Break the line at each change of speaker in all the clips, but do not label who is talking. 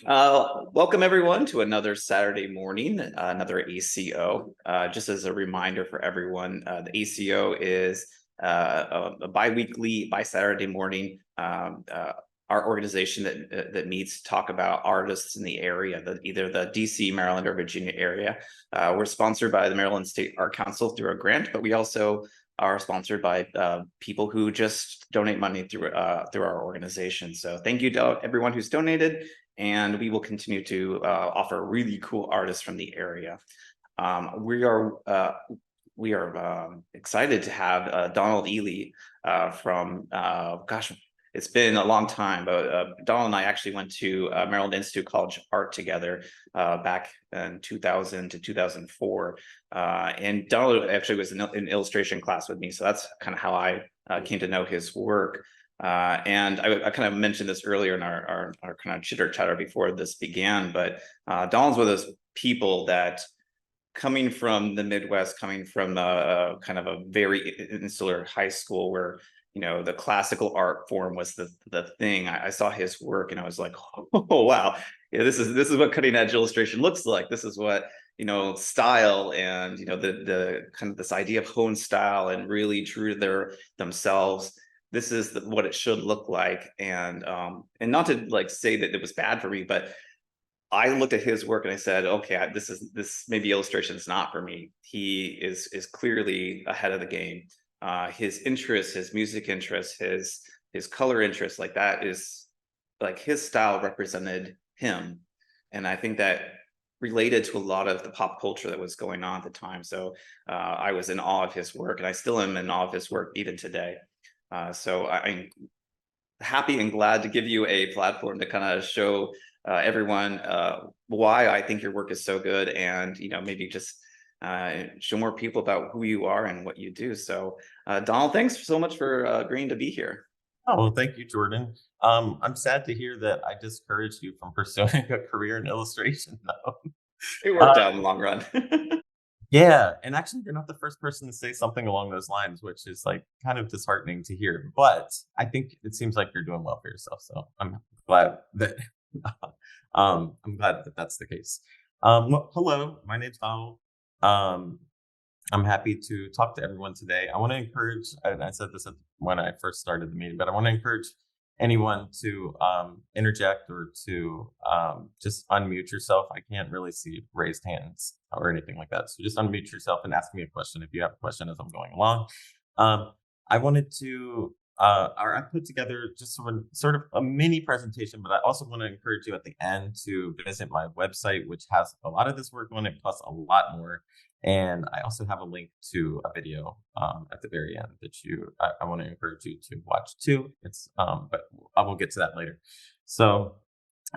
Welcome everyone to another Saturday morning, another ACO. Just as a reminder for everyone, the ACO is a bi-weekly, bi-Saturday morning, our organization that meets to talk about artists in the area, either the DC, Maryland, or Virginia area. We're sponsored by the Maryland State Art Council through a grant, but we also are sponsored by people who just donate money through our organization. So thank you to everyone who's donated, and we will continue to offer really cool artists from the area. We are excited to have Donald Ely from it's been a long time, but Donald and I actually went to Maryland Institute College of Art together back in 2000 to 2004. And Donald actually was in illustration class with me. So that's kind of how I came to know his work. And I kind of mentioned this earlier in our kind of chitter chatter before this began, but Donald's one of those people that, coming from the Midwest, coming from kind of a very insular high school where, you know, the classical art form was the thing. I saw his work and I was like, oh wow, yeah, this is what cutting edge illustration looks like. This is what, you know, style and, you know, the kind of this idea of hone style and really true to themselves. This is what it should look like. And not to like say that it was bad for me, but I looked at his work and I said, okay, this maybe illustration is not for me. He is clearly ahead of the game. His interests, his music interests, his color interests, like that is like his style represented him. And I think that related to a lot of the pop culture that was going on at the time. So I was in awe of his work, and I still am in awe of his work even today. So I'm happy and glad to give you a platform to kind of show everyone why I think your work is so good, and, you know, maybe just show more people about who you are and what you do. So Donald, thanks so much for agreeing to be here.
Oh, well, thank you, Jordan. I'm sad to hear that I discouraged you from pursuing a career in illustration, though.
It worked
Uh,
out in the long run.
yeah, and actually, you're not the first person to say something along those lines, which is like kind of disheartening to hear. But I think it seems like you're doing well for yourself, so I'm glad that I'm glad that that's the case. Well, hello, my name's Donald. Um, I'm happy to talk to everyone today. I want to encourage, and I said this when I first started the meeting, but I want to encourage anyone to interject or to just unmute yourself. I can't really see raised hands or anything like that. So just unmute yourself and ask me a question if you have a question as I'm going along. I wanted to, or I put together just sort of a mini presentation, but I also want to encourage you at the end to visit my website, which has a lot of this work on it, plus a lot more. And I also have a link to a video at the very end that I want to encourage you to watch too. It's but I will get to that later. So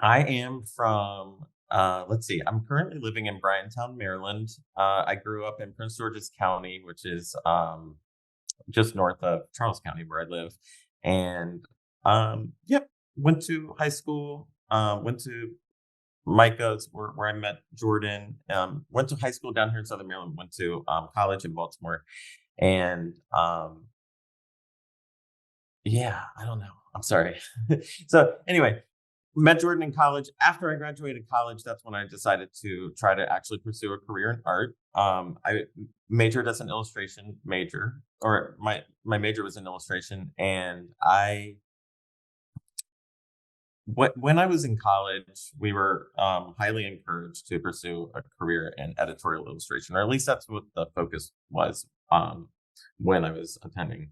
I am from let's see, I'm currently living in Bryantown, Maryland. I grew up in Prince George's County, which is just north of Charles County where I live. And yep, went to high school, went to Micah's where I met Jordan. Went to high school down here in Southern Maryland. Went to college in Baltimore, and yeah, I don't know. I'm sorry. So anyway, met Jordan in college. After I graduated college, that's when I decided to try to actually pursue a career in art. I majored as an illustration major, or my major was in illustration, and when I was in college, we were highly encouraged to pursue a career in editorial illustration, or at least that's what the focus was when I was attending.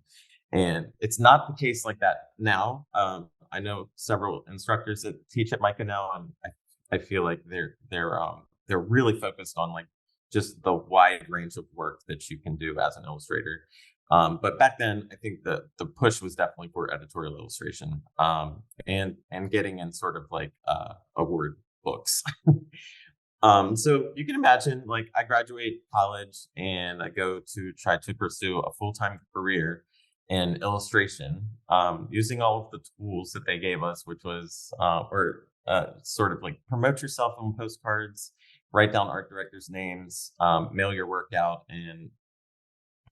And it's not the case like that now. I know several instructors that teach at Micah now, and I feel like they're really focused on like just the wide range of work that you can do as an illustrator. But back then, I think the push was definitely for editorial illustration, and getting in sort of like award books. So you can imagine, like, I graduate college and I go to try to pursue a full-time career in illustration, using all of the tools that they gave us, which was sort of like promote yourself on postcards, write down art directors' names, mail your work out, and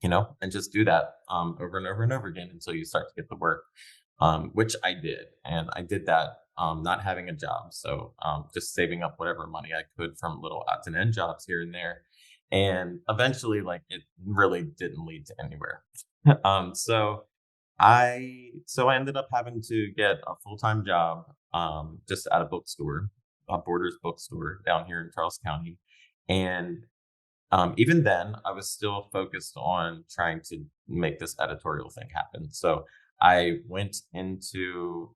and just do that over and over and over again until you start to get the work, which I did. And I did that not having a job. So just saving up whatever money I could from little odds and end jobs here and there. And eventually, like, it really didn't lead to anywhere. So I ended up having to get a full-time job just at a bookstore, a Borders bookstore down here in Charles County. And even then, I was still focused on trying to make this editorial thing happen. So I went into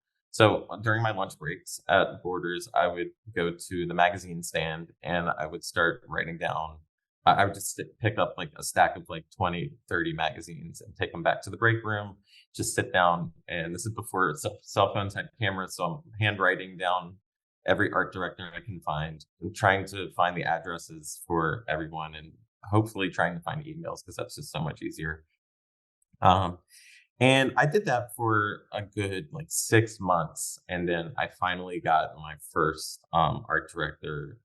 during my lunch breaks at Borders, I would go to the magazine stand and I would start writing down. I would just pick up like a stack of like 20, 30 magazines and take them back to the break room, just sit down. And this is before cell phones had cameras. So I'm handwriting down every art director I can find and trying to find the addresses for everyone and hopefully trying to find emails because that's just so much easier. Um, and I did that for a good like 6 months. And then I finally got my first art director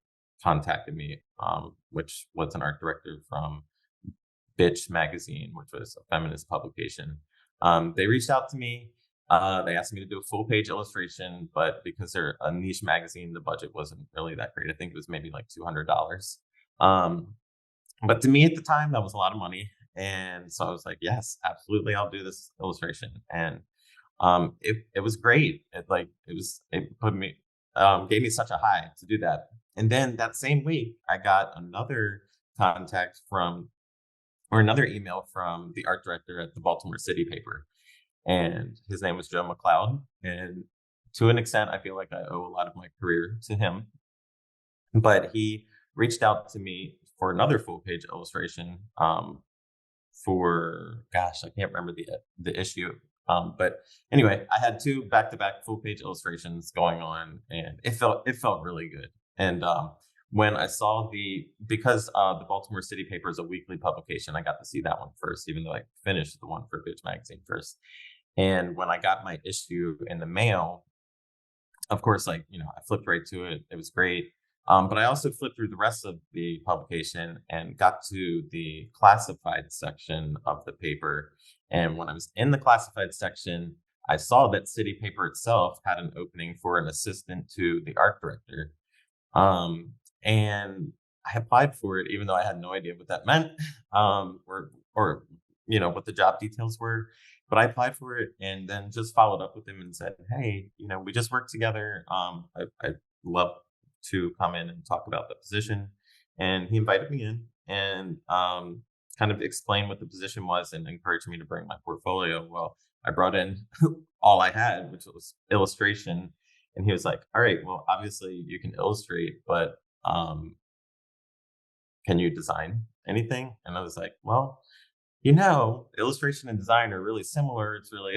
contacted me, which was an art director from Bitch magazine, which was a feminist publication. They reached out to me. They asked me to do a full page illustration, but because they're a niche magazine, the budget wasn't really that great. I think it was maybe like $200. But to me at the time, that was a lot of money. And so I was like, yes, absolutely, I'll do this illustration. And it was great. It put me gave me such a high to do that. And then that same week, I got another contact from or another email from the art director at the Baltimore City paper. And his name was Joe McLeod. And to an extent, I feel like I owe a lot of my career to him. But he reached out to me for another full page illustration for, gosh, I can't remember the issue. But anyway, I had two back to back full page illustrations going on, and it felt really good. And when I saw because the Baltimore City paper is a weekly publication, I got to see that one first, even though I finished the one for Bitch magazine first. And when I got my issue in the mail, of course, I flipped right to it. It was great. But I also flipped through the rest of the publication and got to the classified section of the paper. And when I was in the classified section, I saw that City paper itself had an opening for an assistant to the art director. And I applied for it, even though I had no idea what that meant, or what the job details were. But I applied for it and then just followed up with him and said, "Hey, we just worked together. I'd love to come in and talk about the position." And he invited me in and kind of explained what the position was and encouraged me to bring my portfolio. Well, I brought in all I had, which was illustration. And he was like, "All right, well, obviously you can illustrate, but can you design anything?" And I was like, "Well, illustration and design are really similar. It's really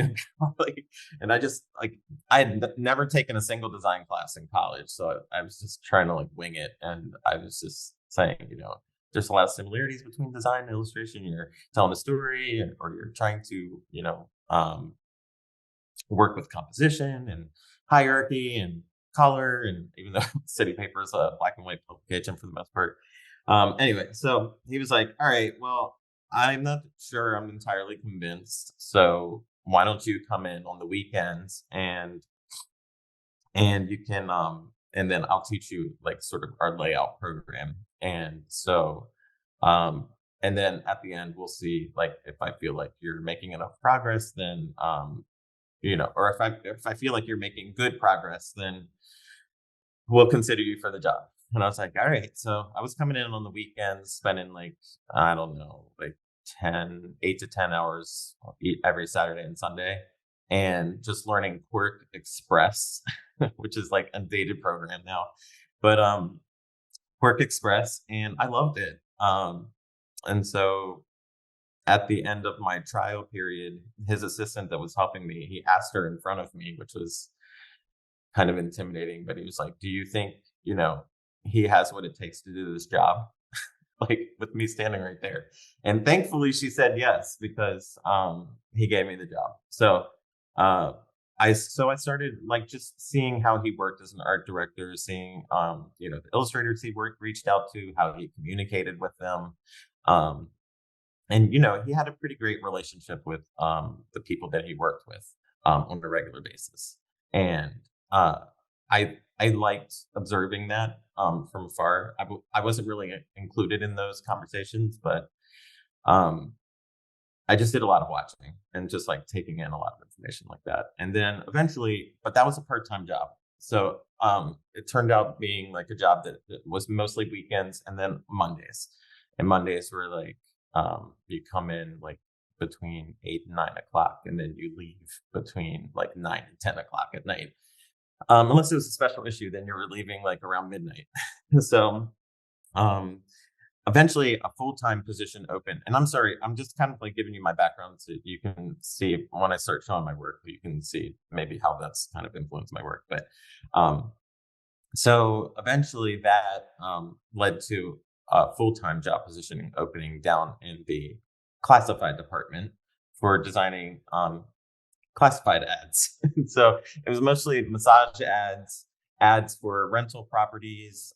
and I had never taken a single design class in college. So I was just trying to wing it. And I was just saying, there's a lot of similarities between design and illustration. You're telling a story or you're trying to, work with composition and hierarchy and color. And even though City paper is a black and white publication for the most part. Anyway, so he was like, "All right, well, I'm not sure I'm entirely convinced. So why don't you come in on the weekends and you can and then I'll teach you sort of our layout program." And so and then at the end we'll see if I feel like you're making enough progress, then or if I feel like you're making good progress, then we'll consider you for the job. And I was like, all right. So I was coming in on the weekends, spending I don't know, 8 to 10 hours every Saturday and Sunday, and just learning Quark Express, which is a dated program now, but Quark Express, and I loved it. And so at the end of my trial period, his assistant that was helping me, he asked her in front of me, which was kind of intimidating, but he was like, "Do you think, he has what it takes to do this job?" With me standing right there. And thankfully she said yes, because he gave me the job. So I started just seeing how he worked as an art director, seeing the illustrators he reached out to, how he communicated with them. And he had a pretty great relationship with the people that he worked with on a regular basis. And I liked observing that from afar. I wasn't really included in those conversations, but um, I just did a lot of watching and just like taking in a lot of information like that. And then eventually, but that was a part-time job. So it turned out being like a job that was mostly weekends and then Mondays. And Mondays were like you come in like between 8 and 9 o'clock, and then you leave between like 9 and 10 o'clock at night. Unless it was a special issue, then you were leaving like around midnight. So um eventually a full-time position opened, and I'm sorry, I'm just kind of like giving you my background so you can see when I start showing my work, you can see maybe how that's kind of influenced my work. But um so eventually that led to a full-time job position opening down in the classified department for designing classified ads. So it was mostly massage ads, ads for rental properties,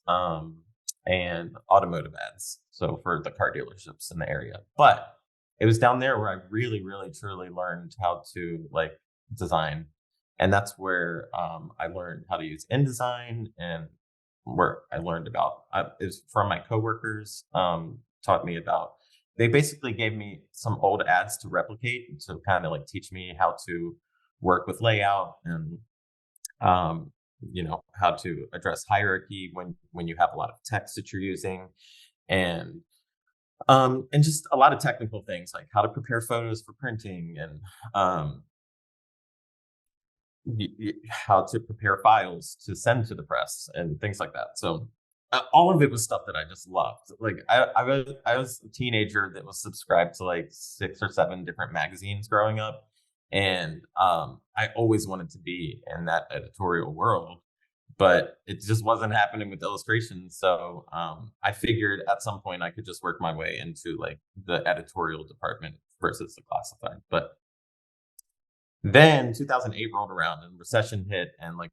and automotive ads. So for the car dealerships in the area. But it was down there where I really, really, truly learned how to like design. And that's where I learned how to use InDesign, and where I learned about is from my coworkers, taught me about, they basically gave me some old ads to replicate to kind of like teach me how to work with layout, and um, how to address hierarchy when you have a lot of text that you're using, and and just a lot of technical things like how to prepare photos for printing, and um, how to prepare files to send to the press and things like that. So all of it was stuff that I just loved. Like I was a teenager that was subscribed to like 6 or 7 different magazines growing up, and I always wanted to be in that editorial world, but it just wasn't happening with illustration. So I figured at some point I could just work my way into like the editorial department versus the classified. But then 2008 rolled around and recession hit, and like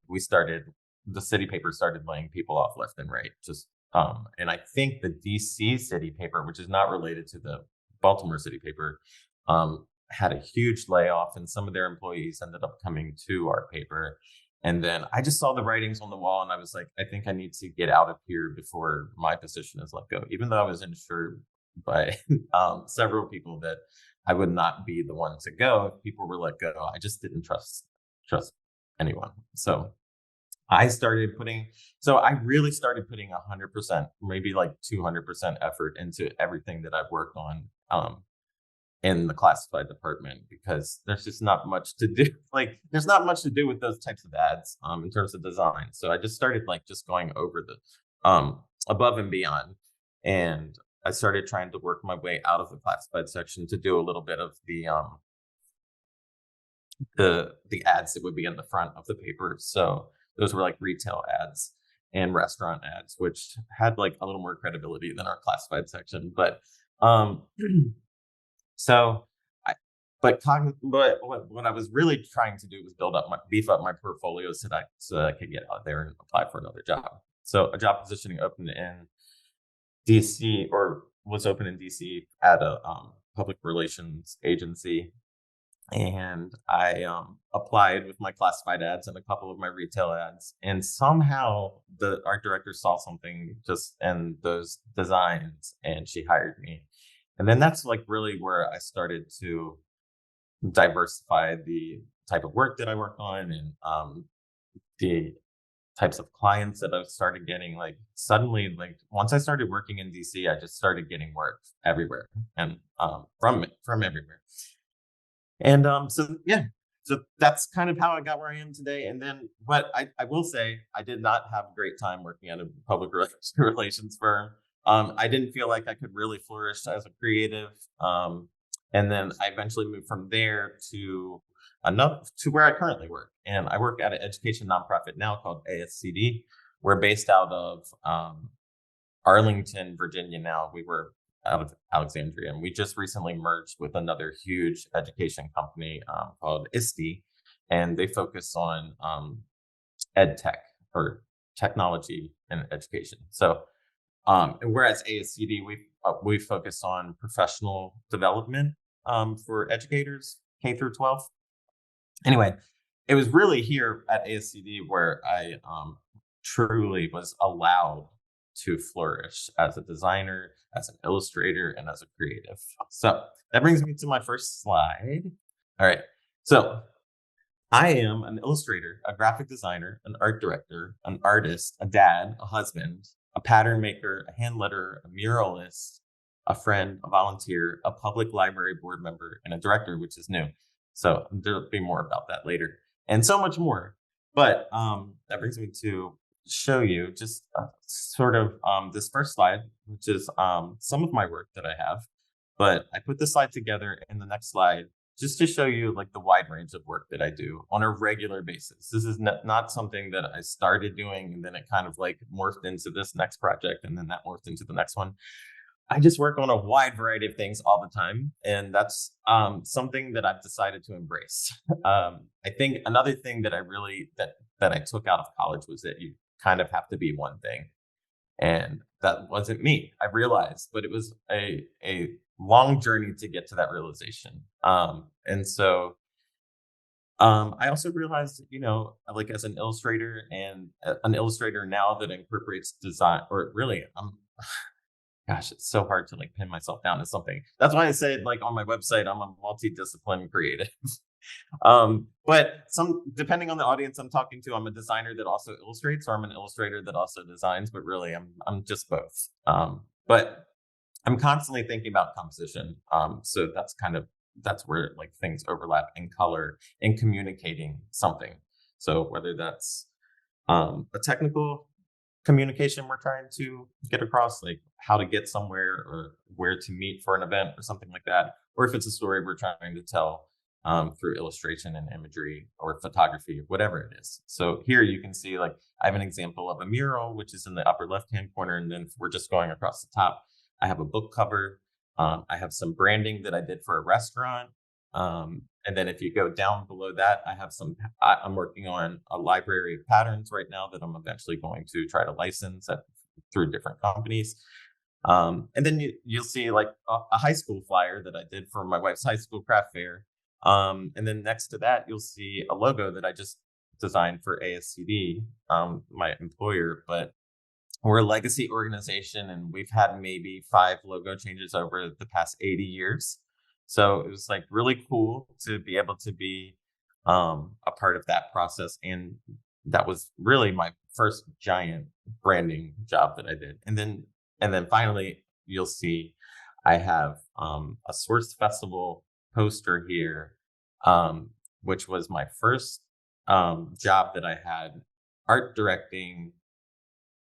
the city paper started laying people off left and right. Just and I think the DC city paper, which is not related to the Baltimore city paper, had a huge layoff, and some of their employees ended up coming to our paper. And then I just saw the writings on the wall, and I was like, I think I need to get out of here before my position is let go. Even though I was insured by several people that I would not be the one to go if people were let go. I just didn't trust anyone. So I really started putting 100%, maybe like 200% effort into everything that I've worked on in the classified department, because there's just not much to do. Like there's not much to do with those types of ads in terms of design. So I just started like just going over the above and beyond. And I started trying to work my way out of the classified section to do a little bit of the ads that would be in the front of the paper. So those were like retail ads and restaurant ads, which had like a little more credibility than our classified section. But um so I but what I was really trying to do was beef up my portfolio so that I could get out there and apply for another job. So a job positioning opened in DC, or was open in DC at a public relations agency, and I applied with my classified ads and a couple of my retail ads, and somehow the art director saw something just in those designs, and she hired me. And then that's like really where I started to diversify the type of work that I work on, and the types of clients that I've started getting. Like suddenly, like once I started working in DC, I just started getting work everywhere, and from everywhere. And so yeah, so that's kind of how I got where I am today. And then, but I will say I did not have a great time working at a public relations firm. I didn't feel like I could really flourish as a creative. And then I eventually moved from there to where I currently work. And I work at an education nonprofit now called ASCD. We're based out of Arlington, Virginia now. We were out of Alexandria, and we just recently merged with another huge education company called ISTE, and they focus on ed tech, or technology and education. So and whereas ASCD, we focus on professional development for educators K through 12. Anyway, it was really here at ASCD where I truly was allowed to flourish as a designer, as an illustrator, and as a creative. So that brings me to my first slide. All right. So I am an illustrator, a graphic designer, an art director, an artist, a dad, a husband, a pattern maker, a hand letterer, a muralist, a friend, a volunteer, a public library board member, and a director, which is new. So there'll be more about that later, and so much more. But that brings me to show you just sort of this first slide, which is some of my work that I have. But I put this slide together in the next slide just to show you like the wide range of work that I do on a regular basis. This is not something that I started doing and then it kind of like morphed into this next project and then that morphed into the next one. I just work on a wide variety of things all the time. And that's something that I've decided to embrace. I think another thing that I really, that I took out of college was that you kind of have to be one thing. And that wasn't me, I realized, but it was a long journey to get to that realization. And so I also realized, you know, like as an illustrator and an illustrator now that incorporates design, or really, gosh, it's so hard to like pin myself down to something. That's why I said like on my website, I'm a multidisciplinary creative. But depending on the audience I'm talking to, I'm a designer that also illustrates, or I'm an illustrator that also designs, but really I'm just both. But I'm constantly thinking about composition. So that's where like things overlap in color and communicating something. So whether that's a technical communication we're trying to get across, like how to get somewhere or where to meet for an event or something like that, or if it's a story we're trying to tell through illustration and imagery or photography, whatever it is. So here you can see like I have an example of a mural, which is in the upper left-hand corner. And then if we're just going across the top, I have a book cover. I have some branding that I did for a restaurant. And then if you go down below that, I'm working on a library of patterns right now that I'm eventually going to try to license through different companies. And then you'll see like a high school flyer that I did for my wife's high school craft fair. And then next to that, you'll see a logo that I just designed for ASCD, my employer. But we're a legacy organization and we've had maybe 5 logo changes over the past 80 years. So it was like really cool to be able to be a part of that process. And that was really my first giant branding job that I did. And then finally, you'll see I have a Source Festival poster here, which was my first job that I had, art directing,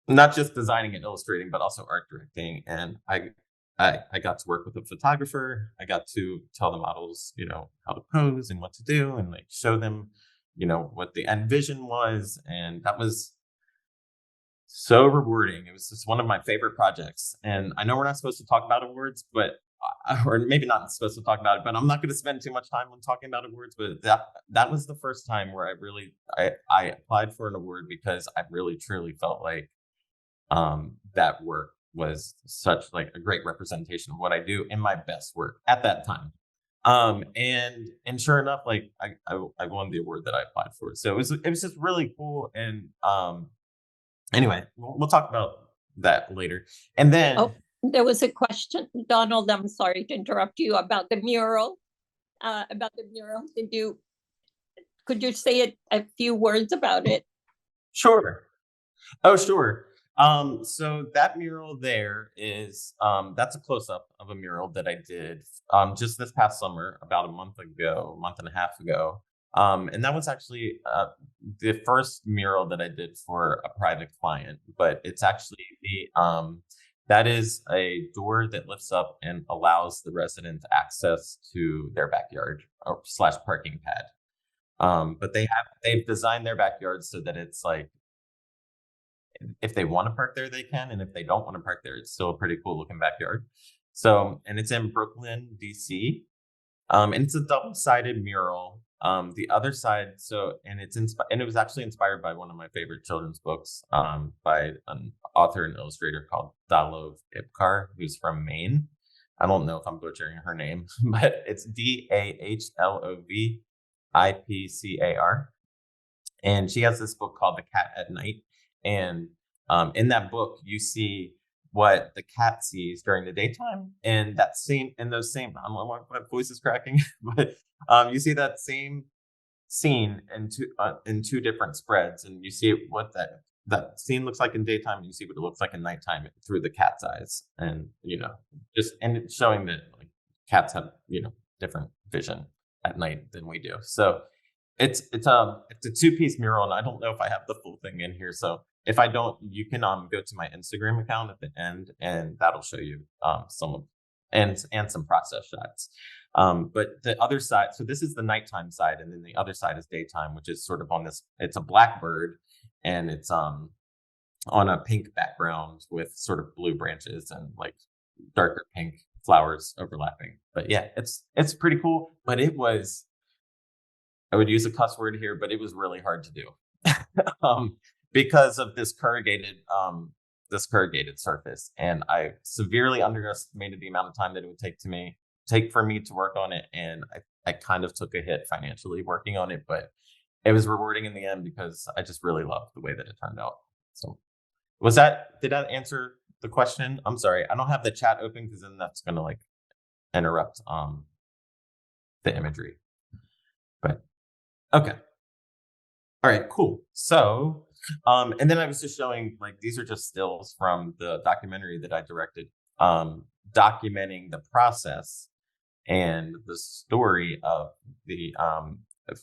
not just designing and illustrating, but also art directing. And I got to work with a photographer. I got to tell the models, you know, how to pose and what to do and like show them, you know, what the end vision was. And that was so rewarding. It was just one of my favorite projects. And I know we're not supposed to talk about awards, but or maybe not supposed to talk about it, but I'm not going to spend too much time on talking about awards. But that was the first time where I applied for an award because I really truly felt like that work was such like a great representation of what I do in my best work at that time. And sure enough, like I won the award that I applied for. So it was just really cool. And anyway, we'll talk about that later. And then
there was a question, Donald, I'm sorry to interrupt you, about the mural. Could you say a few words about it?
Sure. Oh, sure. So that mural there is, that's a close-up of a mural that I did just this past summer, about a month and a half ago. And that was actually the first mural that I did for a private client, but it's actually that is a door that lifts up and allows the resident access to their backyard or / parking pad. But they've designed their backyard so that it's like, if they want to park there, they can. And if they don't want to park there, it's still a pretty cool looking backyard. So, and it's in Brooklyn, DC. And it's a double-sided mural. The other side, and it was actually inspired by one of my favorite children's books, by an author and illustrator called Dalov Ipkar, who's from Maine. I don't know if I'm butchering her name, but it's DAHLOV IPCAR. And she has this book called The Cat at Night. And in that book, you see what the cat sees during the daytime, and that same, and those same, I don't know why my voice is cracking, but you see that same scene in two different spreads, and you see what that scene looks like in daytime, and you see what it looks like in nighttime through the cat's eyes, and and it's showing that like cats have different vision at night than we do. So it's a 2-piece mural, and I don't know if I have the full thing in here. So if I don't, you can go to my Instagram account at the end, and that'll show you some of and some process shots. But the other side, so this is the nighttime side, and then the other side is daytime, which is sort of on this. It's a blackbird, and it's on a pink background with sort of blue branches and like darker pink flowers overlapping. But yeah, it's pretty cool. But it was, I would use a cuss word here, but it was really hard to do because of this corrugated surface, and I severely underestimated the amount of time that it would take for me to work on it, and I kind of took a hit financially working on it, but it was rewarding in the end because I just really loved the way that it turned out. So did that answer the question? I'm sorry, I don't have the chat open because then that's gonna like interrupt the imagery. But okay. All right, cool. So and then I was just showing, like, these are just stills from the documentary that I directed, documenting the process and the story of the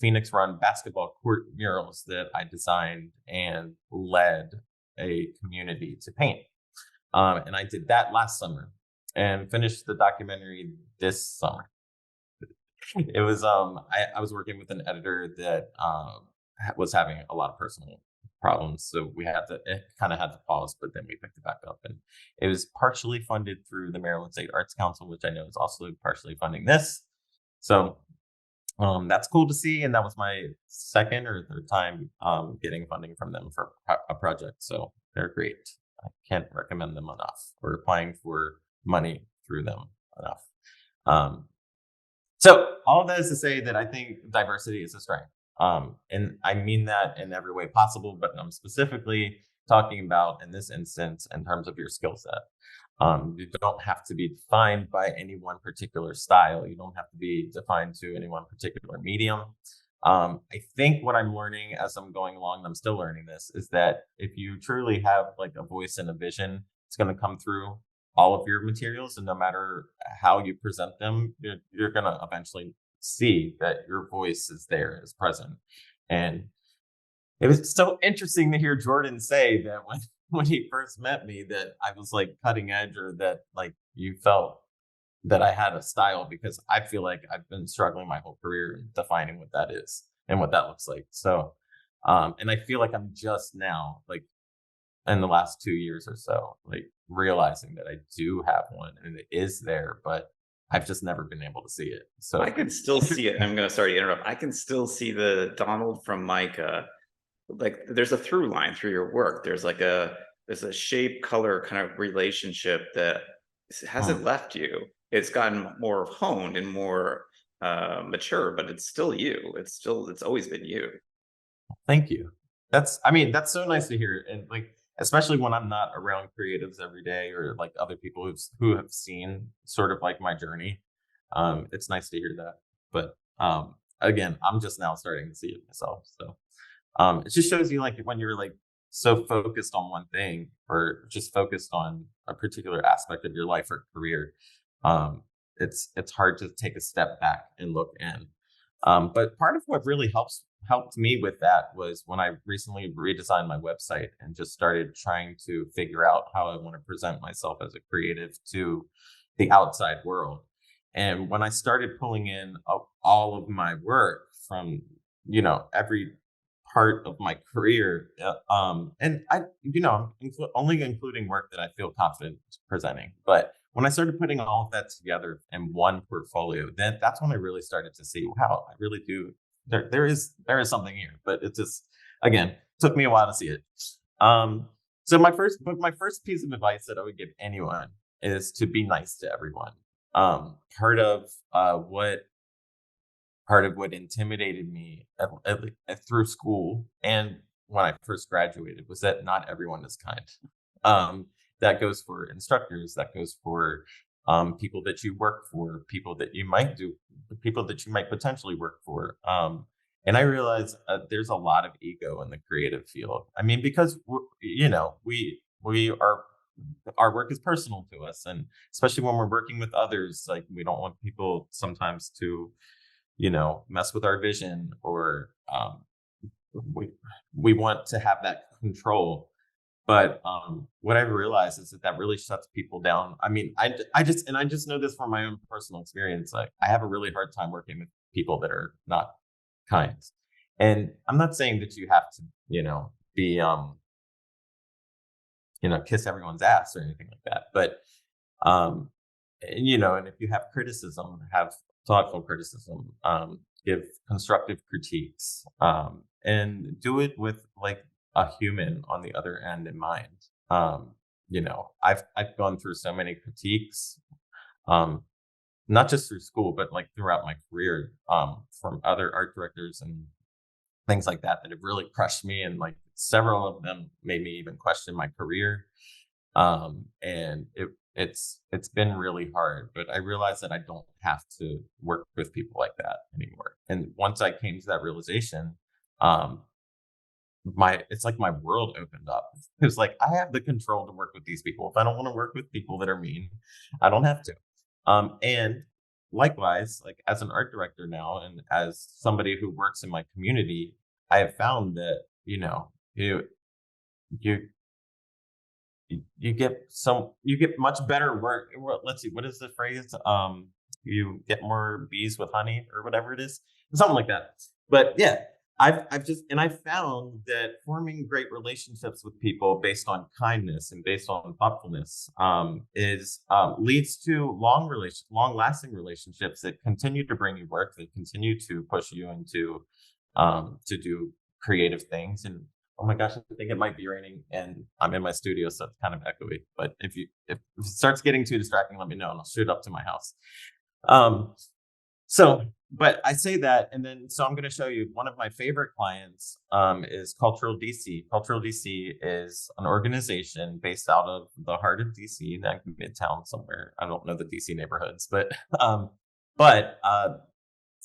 Phoenix Run basketball court murals that I designed and led a community to paint. And I did that last summer and finished the documentary this summer. It was I was working with an editor that was having a lot of personal problems, so it kind of had to pause, but then we picked it back up, and it was partially funded through the Maryland State Arts Council, which I know is also partially funding this. So that's cool to see, and that was my second or third time getting funding from them for a project. So they're great. I can't recommend them enough, or applying for money through them enough. So all of that is to say that I think diversity is a strength. And I mean that in every way possible, but I'm specifically talking about in this instance in terms of your skill set. You don't have to be defined by any one particular style. You don't have to be defined to any one particular medium. I think what I'm learning as I'm going along, and I'm still learning this, is that if you truly have like a voice and a vision, it's going to come through all of your materials, and no matter how you present them, you're going to eventually see that your voice is there, is present. And it was so interesting to hear Jordan say that when he first met me, that I was like cutting edge, or that like you felt that I had a style, because I feel like I've been struggling my whole career defining what that is and what that looks like. So and I feel like I'm just now, like in the last 2 years or so, like realizing that I do have one and it is there, but I've just never been able to see it. So
I can still see it. I'm gonna sorry to interrupt. I can still see the Donald from Micah. Like there's a through line through your work. There's a shape color kind of relationship that hasn't left you. It's gotten more honed and more mature, but it's still you. It's always been you.
Thank you. That's so nice to hear. And like, especially when I'm not around creatives every day, or like other people who have seen sort of like my journey. It's nice to hear that. But again, I'm just now starting to see it myself. So it just shows you, like, when you're like so focused on one thing, or just focused on a particular aspect of your life or career, it's hard to take a step back and look in. But part of what really helped me with that was when I recently redesigned my website and just started trying to figure out how I want to present myself as a creative to the outside world. And when I started pulling in all of my work from, every part of my career, and I, only including work that I feel confident presenting. But when I started putting all of that together in one portfolio, then that's when I really started to see, wow, I really do. There is something here, but it just, again, took me a while to see it. So my first piece of advice that I would give anyone is to be nice to everyone. Part of what part of what intimidated me through school and when I first graduated was that not everyone is kind. That goes for instructors, that goes for people that you work for, people that you might potentially work for. And I realize there's a lot of ego in the creative field. I mean, because we are, our work is personal to us, and especially when we're working with others, like we don't want people sometimes to, mess with our vision, or we want to have that control. But what I've realized is that really shuts people down. I mean, I just know this from my own personal experience. Like, I have a really hard time working with people that are not kind. And I'm not saying that you have to, be, kiss everyone's ass or anything like that. But, and if you have criticism, have thoughtful criticism, give constructive critiques, and do it with like a human on the other end in mind. I've gone through so many critiques, not just through school, but like throughout my career, from other art directors and things like that have really crushed me, and like several of them made me even question my career. And it's been really hard, but I realized that I don't have to work with people like that anymore. And once I came to that realization, it's like my world opened up. It was like, I have the control to work with these people. If I don't want to work with people that are mean, I don't have to. And likewise, like as an art director now, and as somebody who works in my community, I have found that, you get much better work. Let's see, what is the phrase? You get more bees with honey, or whatever it is, something like that. But yeah, I found that forming great relationships with people based on kindness and based on thoughtfulness leads to long-lasting relationships that continue to bring you work, that continue to push you into to do creative things. And oh my gosh, I think it might be raining, and I'm in my studio, so it's kind of echoey. But if it starts getting too distracting, let me know, and I'll shoot up to my house. But I say that, and then so I'm going to show you one of my favorite clients is Cultural DC. Cultural DC is an organization based out of the heart of DC, like Midtown somewhere. I don't know the DC neighborhoods, but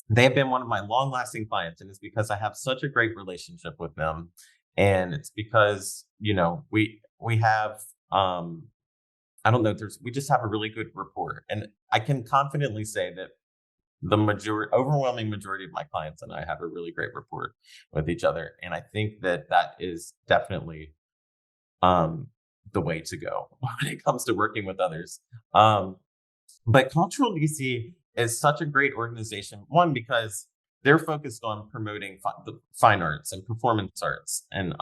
they have been one of my long-lasting clients, and it's because I have such a great relationship with them, and it's because we have I don't know, we just have a really good rapport, and I can confidently say that the overwhelming majority of my clients and I have a really great rapport with each other. And I think that is definitely the way to go when it comes to working with others. But Cultural DC is such a great organization, one, because they're focused on promoting the fine arts and performance arts. And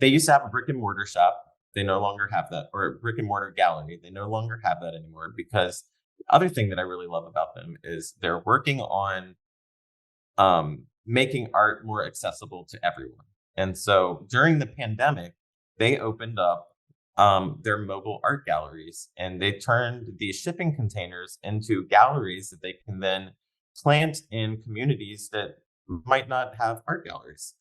they used to have a brick and mortar shop. They no longer have that, or a brick and mortar gallery. They no longer have that anymore, because the other thing that I really love about them is they're working on making art more accessible to everyone. And so during the pandemic, they opened up their mobile art galleries, and they turned these shipping containers into galleries that they can then plant in communities that might not have art galleries.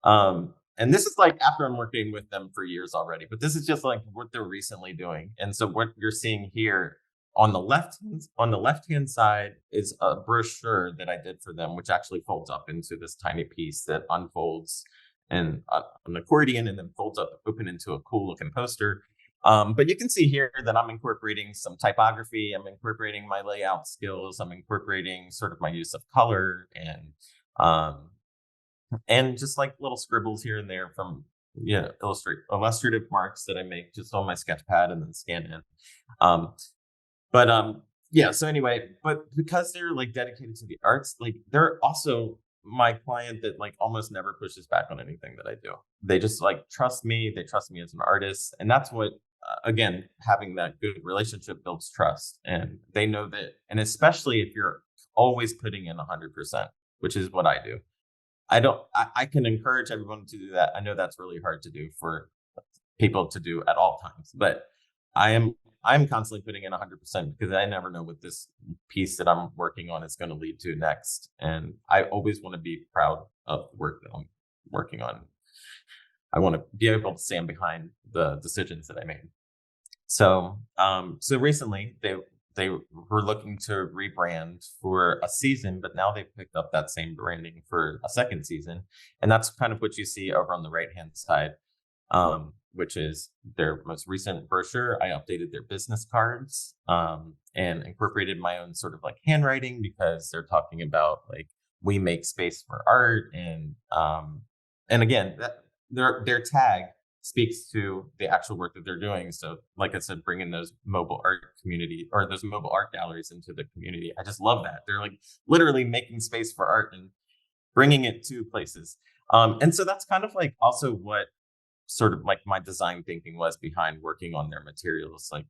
And this is like after I'm working with them for years already, but this is just like what they're recently doing. And so what you're seeing here on the left-hand side is a brochure that I did for them, which actually folds up into this tiny piece that unfolds and an accordion, and then folds up open into a cool looking poster. But you can see here that I'm incorporating some typography. I'm incorporating my layout skills. I'm incorporating sort of my use of color and just like little scribbles here and there from illustrative marks that I make just on my sketch pad and then scan in. So anyway, but because they're like dedicated to the arts, like they're also my client that like almost never pushes back on anything that I do. They just like trust me. They trust me as an artist. And that's what, again, having that good relationship builds trust. And they know that, and especially if you're always putting in 100%, which is what I do. I can encourage everyone to do that. I know that's really hard to do for people to do at all times, but I am I'm constantly putting in 100% because I never know what this piece that I'm working on is going to lead to next. And I always want to be proud of the work that I'm working on. I want to be able to stand behind the decisions that I made. So, so recently they were looking to rebrand for a season, but now they've picked up that same branding for a second season. And that's kind of what you see over on the right-hand side, which is their most recent brochure. I updated their business cards, and incorporated my own sort of like handwriting, because they're talking about like, we make space for art. And again, that their tag speaks to the actual work that they're doing. So like I said, bringing those mobile art community or those mobile art galleries into the community. I just love that. They're like literally making space for art and bringing it to places. And so that's kind of like also what sort of like my design thinking was behind working on their materials. Like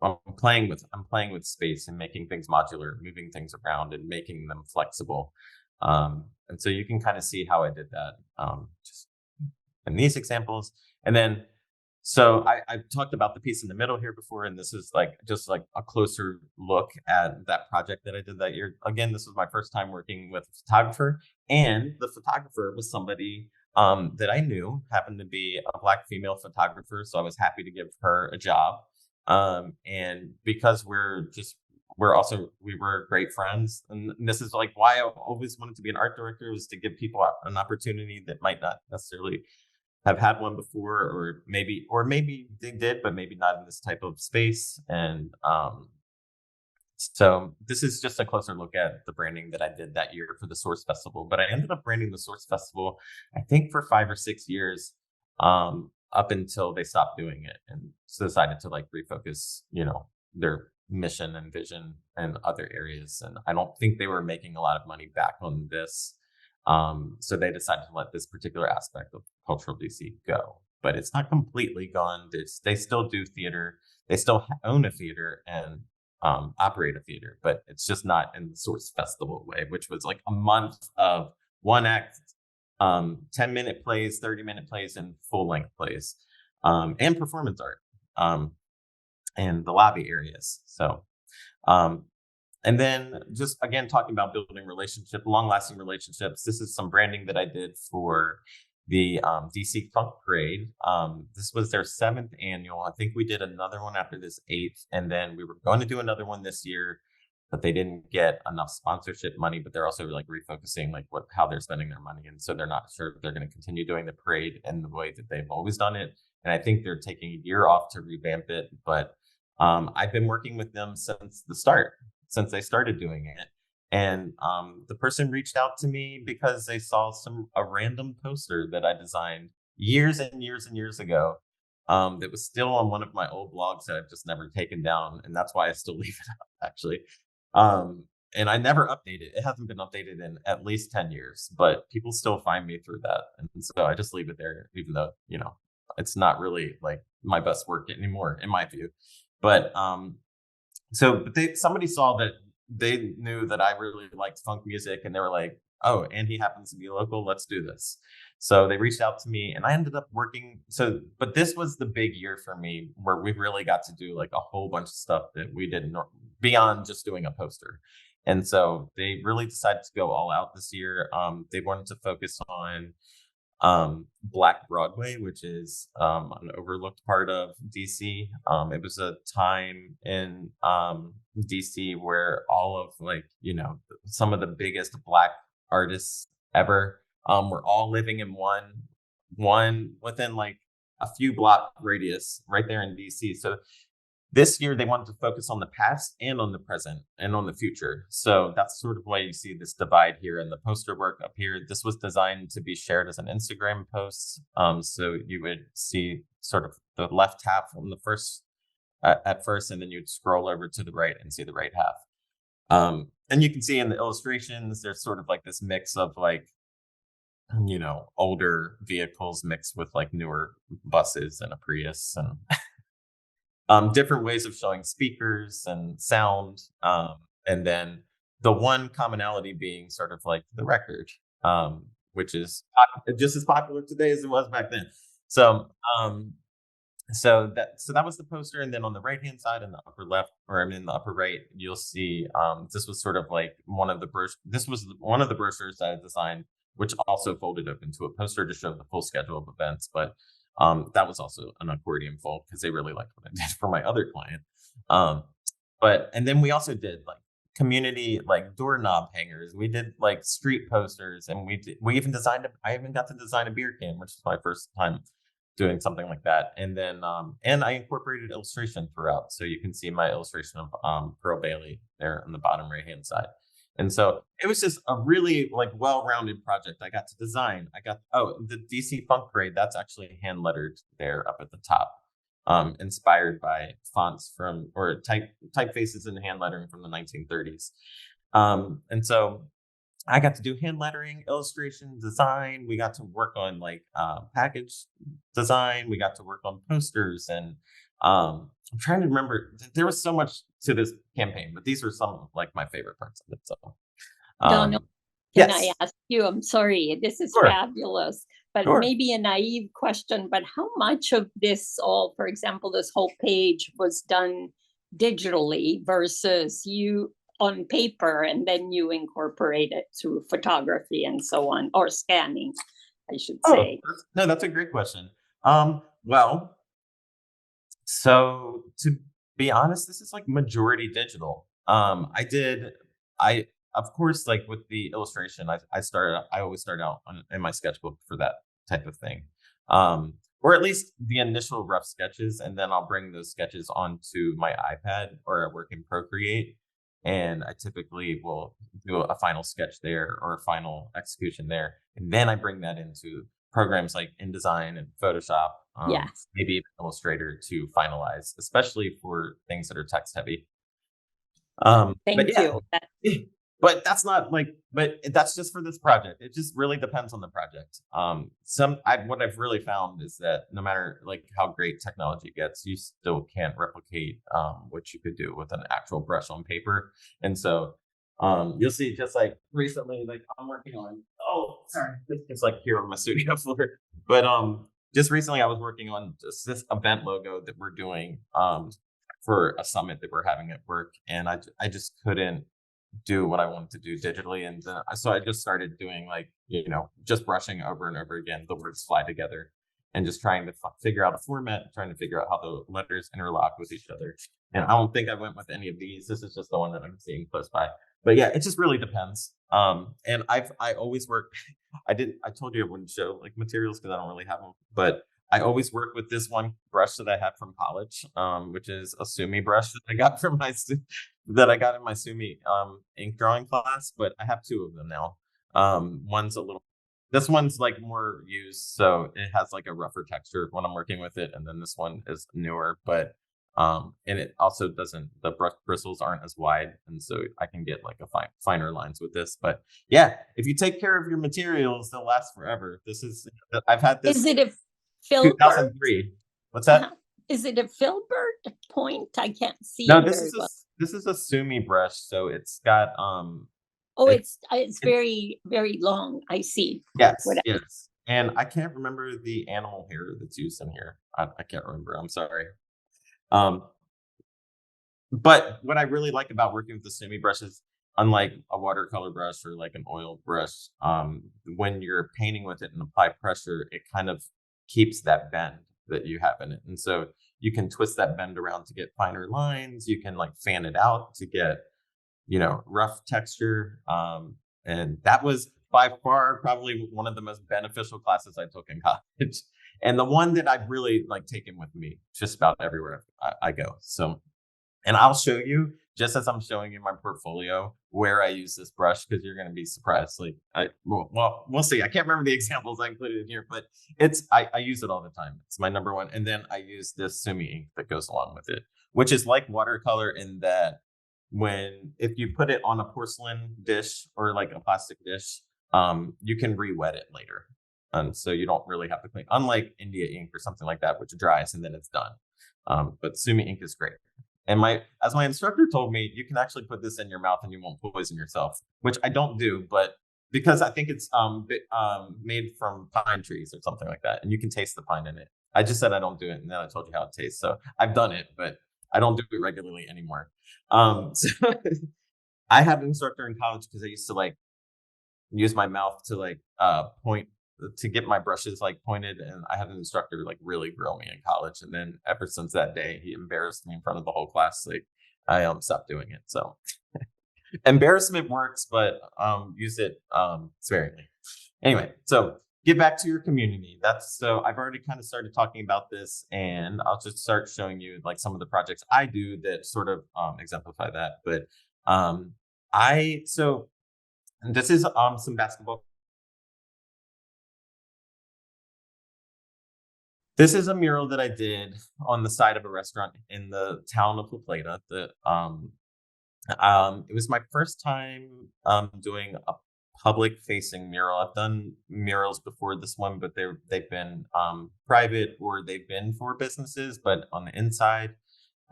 I'm playing with space and making things modular, moving things around and making them flexible. And so you can kind of see how I did that, just in these examples. And then, so I've talked about the piece in the middle here before, and this is like just like a closer look at that project that I did that year. Again, this was my first time working with a photographer, and the photographer was somebody that I knew, happened to be a Black female photographer. So I was happy to give her a job. And because we were great friends. And this is like why I always wanted to be an art director, was to give people an opportunity that might not necessarily have had one before, or maybe they did, but maybe not in this type of space. And so this is just a closer look at the branding that I did that year for the Source Festival. But I ended up branding the Source Festival, I think, for 5 or 6 years, up until they stopped doing it and decided to like refocus, their mission and vision and other areas. And I don't think they were making a lot of money back on this. So they decided to let this particular aspect of Cultural DC go, but it's not completely gone. They still do theater. They still own a theater and operate a theater, but it's just not in the Source Festival way, which was like a month of one act, 10-minute plays, 30-minute plays, and full-length plays, and performance art, and the lobby areas. So, and then just again, talking about building long-lasting relationships. This is some branding that I did for the DC Funk Parade. This was their 7th annual. I think we did another one after this 8th, and then we were going to do another one this year, but they didn't get enough sponsorship money. But they're also like refocusing like how they're spending their money, and so they're not sure if they're going to continue doing the parade in the way that they've always done it. And I think they're taking a year off to revamp it. But I've been working with them since the start, since they started doing it. And the person reached out to me because they saw a random poster that I designed years and years and years ago, that was still on one of my old blogs that I've just never taken down. And that's why I still leave it up, actually. And I never update it. It hasn't been updated in at least 10 years, but people still find me through that. And so I just leave it there, even though, it's not really like my best work anymore, in my view. But somebody saw that they knew that I really liked funk music, and they were like, oh, and he happens to be local, let's do this. So they reached out to me, and I ended up working. But this was the big year for me where we really got to do like a whole bunch of stuff that we didn't beyond just doing a poster. And so they really decided to go all out this year. They wanted to focus on Black Broadway, which is an overlooked part of DC. It was a time in DC where all of some of the biggest Black artists ever were all living in one within like a few block radius right there in DC. So this year they wanted to focus on the past and on the present and on the future. So that's sort of why you see this divide here in the poster work up here. This was designed to be shared as an Instagram post. So you would see sort of the left half on the first at first, and then you'd scroll over to the right and see the right half. And you can see in the illustrations, there's sort of like this mix of like, older vehicles mixed with like newer buses and a Prius and different ways of showing speakers and sound. And then the one commonality being sort of like the record, which is just as popular today as it was back then. So, so that was the poster, and then on the right hand side in the upper left, or in the upper right, you'll see this was sort of like this was one of the brochures that I designed, which also folded up into a poster to show the full schedule of events. But that was also an accordion fold because they really liked what I did for my other client. And then we also did like community like doorknob hangers. We did like street posters, and we even I even got to design a beer can, which is my first time doing something like that. And then and I incorporated illustration throughout, so you can see my illustration of Pearl Bailey there on the bottom right hand side. And so it was just a really like well-rounded project. I got to design. The DC Funk Parade, that's actually hand lettered there up at the top, inspired by fonts from or typefaces and hand lettering from the 1930s. And so I got to do hand lettering, illustration, design. We got to work on like package design. We got to work on posters, and I'm trying to remember. There was so much to this campaign, but these were some of like my favorite parts of it. So,
Donald, can I
yes,
ask you? I'm sorry, this is
Sure.
fabulous, but
Sure.
maybe a naive question. But how much of this all, for example, this whole page was done digitally versus you on paper, and then you incorporate it through photography and so on, or scanning, I should say?
No, that's a great question. Well, so to be honest, this is like majority digital. I of course, like with the illustration, I always start out in my sketchbook for that type of thing. Or at least the initial rough sketches, and then I'll bring those sketches onto my iPad, or I work in Procreate, and I typically will do a final sketch there or a final execution there, and then I bring that into programs like InDesign and Photoshop,
Yes.
maybe even Illustrator to finalize, especially for things that are text heavy.
Thank
But yeah,
you.
but that's just for this project. It just really depends on the project. What I've really found is that no matter like how great technology gets, you still can't replicate what you could do with an actual brush on paper. And so you'll see, just like recently, like I'm working on, it's like here on my studio floor. But just recently I was working on just this event logo that we're doing for a summit that we're having at work, and I just couldn't do what I wanted to do digitally. And so I just started doing like, just brushing over and over again, the words fly together, and just trying to figure out a format, trying to figure out how the letters interlock with each other. And I don't think I went with any of these. This is just the one that I'm seeing close by. But yeah, it just really depends. And I always work, I told you I wouldn't show like materials because I don't really have them, but I always work with this one brush that I had from college, which is a Sumi brush that I got from that I got in my Sumi ink drawing class. But I have two of them now. This one's like more used, so it has like a rougher texture when I'm working with it, and then this one is newer, but and it also the brush bristles aren't as wide, and so I can get like finer lines with this. But yeah, if you take care of your materials, they'll last forever. I've had this.
Is it a filbert?
2003. What's that?
Is it a filbert point? I can't see
No,
it
this
very
is
well.
this is a Sumi brush, so it's got
Oh, it's very, very long. I see.
yes. And I can't remember the animal hair that's used in here. I can't remember. I'm sorry. But what I really like about working with the Sumi brushes, unlike a watercolor brush or like an oil brush, when you're painting with it and apply pressure, it kind of keeps that bend that you have in it. And so you can twist that bend around to get finer lines. You can like fan it out to get, rough texture. And that was by far probably one of the most beneficial classes I took in college. And the one that I've really like taken with me just about everywhere I go. So, and I'll show you, just as I'm showing you my portfolio, where I use this brush, because you're going to be surprised. Like, we'll see. I can't remember the examples I included in here, but I use it all the time. It's my number one. And then I use this Sumi ink that goes along with it, which is like watercolor in that if you put it on a porcelain dish or like a plastic dish, you can re-wet it later. And so you don't really have to clean, unlike India ink or something like that, which dries and then it's done. But Sumi ink is great. And as my instructor told me, you can actually put this in your mouth and you won't poison yourself, which I don't do, but because I think it's made from pine trees or something like that, and you can taste the pine in it. I just said I don't do it, and then I told you how it tastes. So I've done it, but I don't do it regularly anymore. So I had an instructor in college because I used to like use my mouth to like point to get my brushes like pointed, and I had an instructor like really grill me in college, and then ever since that day he embarrassed me in front of the whole class. Like I stopped doing it. So embarrassment works, but use it sparingly. Anyway, so get back to your community. That's so I've already kind of started talking about this, and I'll just start showing you like some of the projects I do that sort of exemplify that. But I so this is some basketball. This is a mural that I did on the side of a restaurant in the town of La Plata. It was my first time doing a public facing mural. I've done murals before this one, but they've been private or they've been for businesses. But on the inside,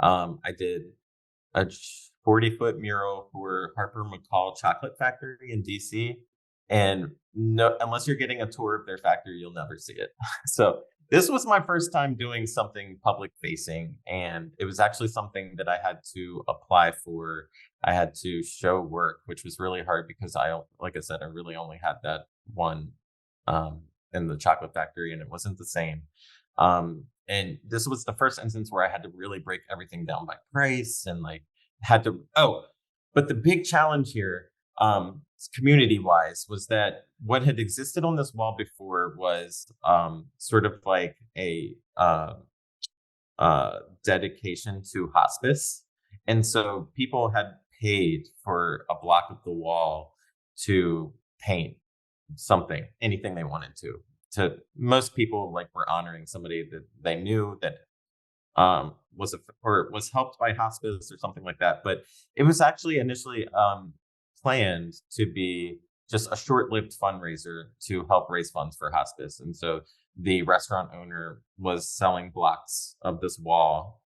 I did a 40-foot mural for Harper McCall Chocolate Factory in DC. And no, unless you're getting a tour of their factory, you'll never see it. So this was my first time doing something public facing, and it was actually something that I had to apply for. I had to show work, which was really hard because like I said, I really only had that one in the chocolate factory, and it wasn't the same. And this was the first instance where I had to really break everything down by price and like but the big challenge here, community wise, was that what had existed on this wall before was sort of like a dedication to hospice. And so people had paid for a block of the wall to paint something, anything they wanted to most people like were honoring somebody that they knew that was helped by hospice or something like that. But it was actually initially planned to be just a short-lived fundraiser to help raise funds for hospice. And so the restaurant owner was selling blocks of this wall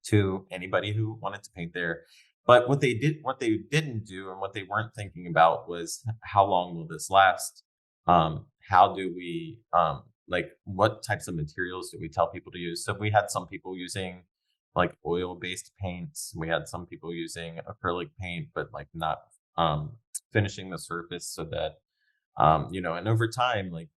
to anybody who wanted to paint there. But what they didn't do and what they weren't thinking about was how long will this last? How do we like what types of materials do we tell people to use? So we had some people using like oil-based paints. We had some people using acrylic paint, but like not finishing the surface so that and over time, like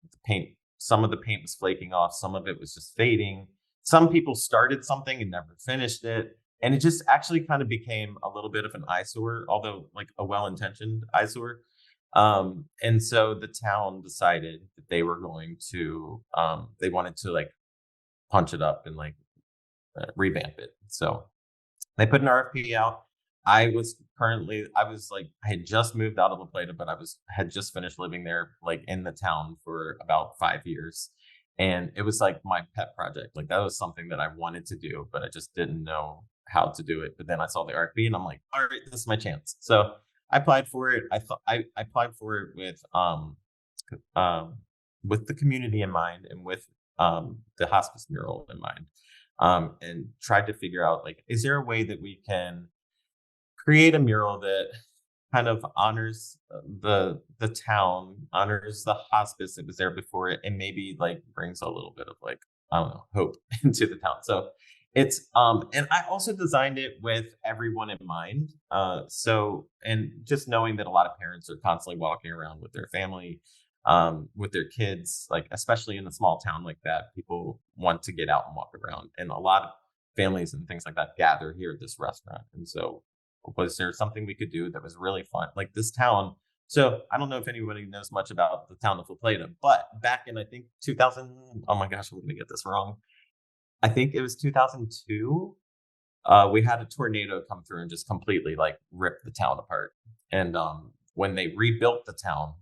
some of the paint was flaking off, some of it was just fading. Some people started something and never finished it, and it just actually kind of became a little bit of an eyesore, although like a well-intentioned eyesore. And so the town decided that they were going to they wanted to like punch it up and like revamp it. So they put an RFP out. I had just moved out of La Plata, but had just finished living there, like in the town for about 5 years. And it was like my pet project. Like that was something that I wanted to do, but I just didn't know how to do it. But then I saw the RFP and I'm like, all right, this is my chance. So I applied for it. I applied for it with the community in mind and with the hospice mural in mind, and tried to figure out like, is there a way that we can create a mural that kind of honors the town, honors the hospice that was there before it, and maybe like brings a little bit of like, I don't know, hope into the town. So it's and I also designed it with everyone in mind. So and just knowing that a lot of parents are constantly walking around with their family, with their kids, like especially in a small town like that, people want to get out and walk around, and a lot of families and things like that gather here at this restaurant. And so was there something we could do that was really fun? Like this town. So I don't know if anybody knows much about the town of La Plata, but back in, I think 2000, oh my gosh, I'm going to get this wrong. I think it was 2002. We had a tornado come through and just completely like rip the town apart. And when they rebuilt the town,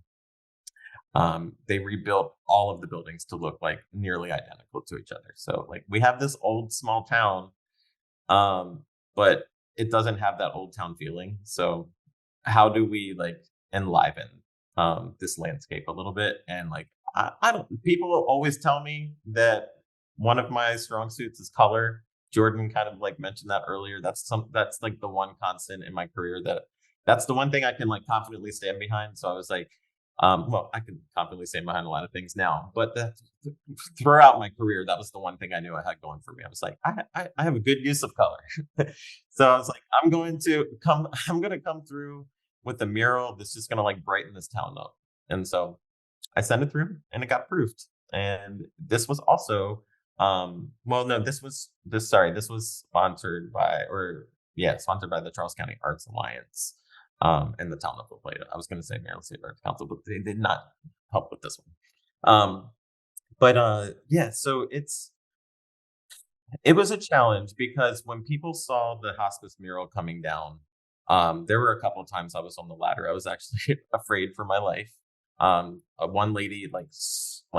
they rebuilt all of the buildings to look like nearly identical to each other. So like we have this old small town, but it doesn't have that old town feeling. So how do we like enliven this landscape a little bit? And like I don't, people always tell me that one of my strong suits is color. Jordan kind of like mentioned that earlier. That's like the one constant in my career that's the one thing I can like confidently stand behind. So I was like, well, I can confidently stand behind a lot of things now, but throughout my career, that was the one thing I knew I had going for me. I was like, I have a good use of color. So I was like, I'm going to come through with a mural that's just going to like brighten this town up. And so I sent it through and it got approved. And this was also, this was sponsored by, sponsored by the Charles County Arts Alliance, in the town of La Plata. I was going to say Maryland State Arts Council, but they did not help with this one. So it was a challenge because when people saw the hospice mural coming down, there were a couple of times I was on the ladder. I was actually afraid for my life. One lady like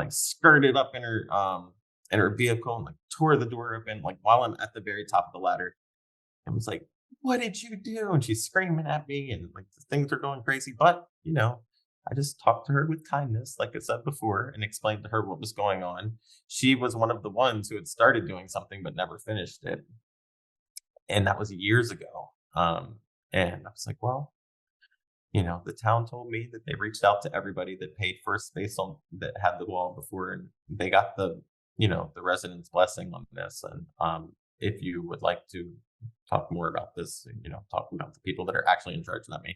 skirted up in her vehicle and like tore the door open, like while I'm at the very top of the ladder, and was like, "What did you do?" And she's screaming at me, and like things are going crazy. But I just talked to her with kindness, like I said before, and explained to her what was going on. She was one of the ones who had started doing something but never finished it, and that was years ago. And I was like, well, the town told me that they reached out to everybody that paid for a space that had the wall before, and they got the residents' blessing on this. And if you would like to talk more about this, talk about the people that are actually in charge, not me.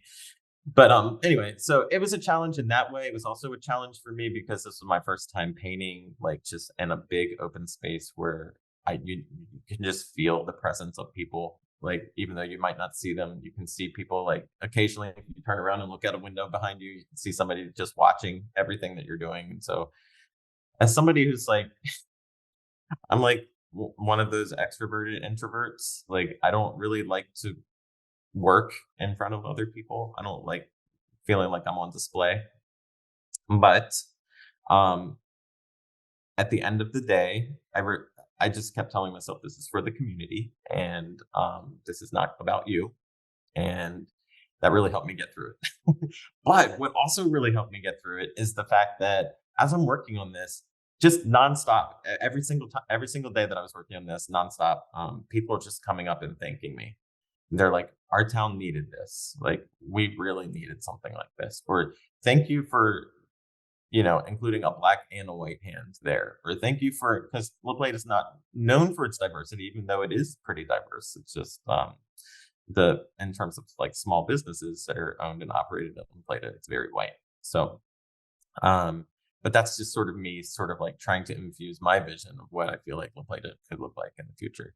But anyway, so it was a challenge in that way. It was also a challenge for me because this was my first time painting, like just in a big open space where you can just feel the presence of people. Like, even though you might not see them, you can see people. Like, occasionally, if you turn around and look out a window behind you, you can see somebody just watching everything that you're doing. And so, as somebody who's like, I'm like one of those extroverted introverts. Like, I don't really like to work in front of other people. I don't like feeling like I'm on display. But at the end of the day, I just kept telling myself, this is for the community, and this is not about you. And that really helped me get through it. But what also really helped me get through it is the fact that as I'm working on this, just nonstop, every single day that I was working on this nonstop, people are just coming up and thanking me. They're like, our town needed this. Like, we really needed something like this. Or thank you for including a Black and a white hand there. Or thank you for, because La Plata is not known for its diversity, even though it is pretty diverse. It's just in terms of like small businesses that are owned and operated in La Plata, it's very white. So, but that's just sort of me, sort of like trying to infuse my vision of what I feel like La Plata could look like in the future.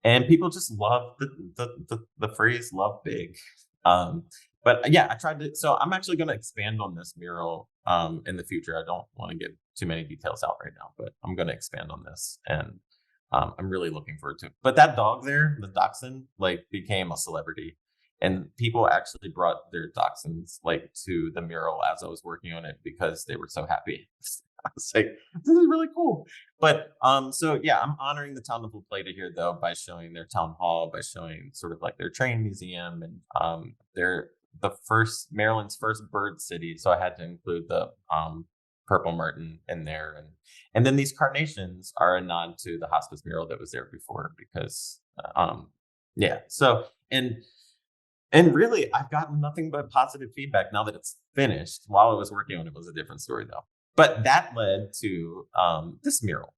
And people just love the phrase "love big." But yeah, I tried to. So I'm actually going to expand on this mural in the future. I don't want to give too many details out right now, but I'm going to expand on this, and I'm really looking forward to it. But that dog there, the dachshund, like became a celebrity, and people actually brought their dachshunds like to the mural as I was working on it because they were so happy. I was like, this is really cool. But so yeah, I'm honoring the town of La Plata here though by showing their town hall, by showing sort of like their train museum, and they're Maryland's first bird city. So I had to include the purple martin in there, and then these carnations are a nod to the hospice mural that was there before because so and really I've gotten nothing but positive feedback now that it's finished. While I was working on it was a different story though. But that led to this mural,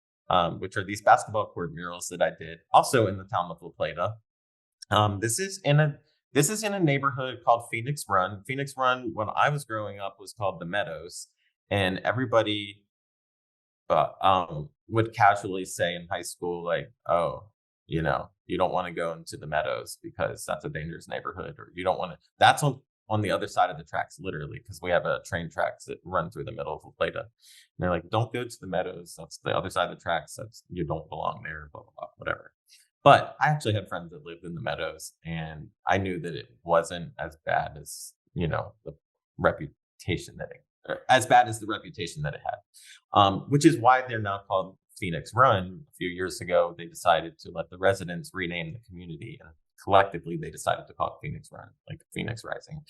which are these basketball court murals that I did also in the town of La Plata. This is in a neighborhood called Phoenix Run. Phoenix Run, when I was growing up, was called the Meadows, and everybody would casually say in high school, like, "Oh, you don't want to go into the Meadows because that's a dangerous neighborhood," or you don't want to. That's on the other side of the tracks, literally, because we have a train tracks that run through the middle of La Plata. And they're like, "Don't go to the Meadows. That's the other side of the tracks. You don't belong there." Blah blah blah, whatever. But I actually had friends that lived in the Meadows, and I knew that it wasn't as bad as the reputation as bad as the reputation that it had, which is why they're now called Phoenix Run. A few years ago, they decided to let the residents rename the community, and collectively they decided to call it Phoenix Run, like Phoenix Rising.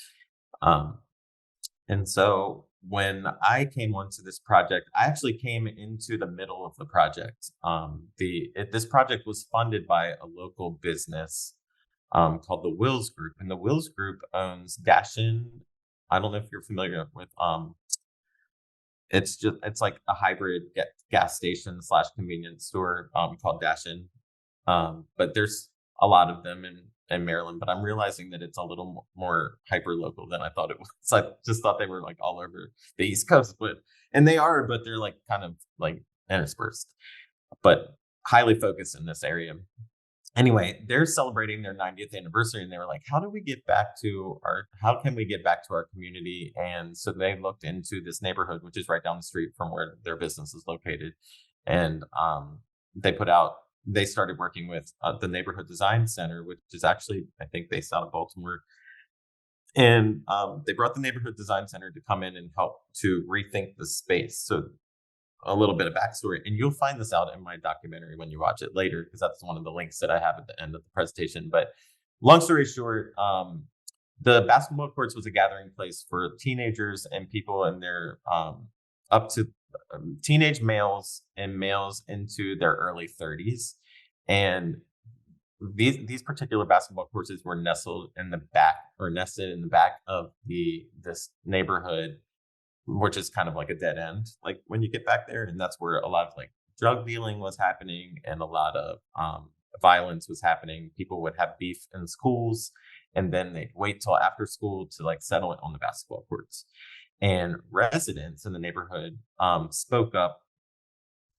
And so when I came onto this project, I actually came into the middle of the project. This project was funded by a local business called the Wills Group, and the Wills Group owns Gashin. I don't know if you're familiar with it's like a hybrid gas station / convenience store called Dashin. But there's a lot of them in Maryland, but I'm realizing that it's a little more hyper local than I thought it was. I just thought they were like all over the East Coast, and they are, but they're like kind of like interspersed, but highly focused in this area. Anyway, they're celebrating their 90th anniversary, and they were like, how can we get back to our community? And so they looked into this neighborhood, which is right down the street from where their business is located. And they started working with the Neighborhood Design Center, which is actually, I think, based out of Baltimore. And they brought the Neighborhood Design Center to come in and help to rethink the space. So a little bit of backstory, and you'll find this out in my documentary when you watch it later, because that's one of the links that I have at the end of the presentation. But long story short, the basketball courts was a gathering place for teenagers and people in their up to teenage males and males into their early 30s. And these particular basketball courts were nested in the back of this neighborhood, which is kind of like a dead end, like when you get back there. And that's where a lot of like drug dealing was happening, and a lot of violence was happening. People would have beef in schools, and then they'd wait till after school to like settle it on the basketball courts. And residents in the neighborhood spoke up.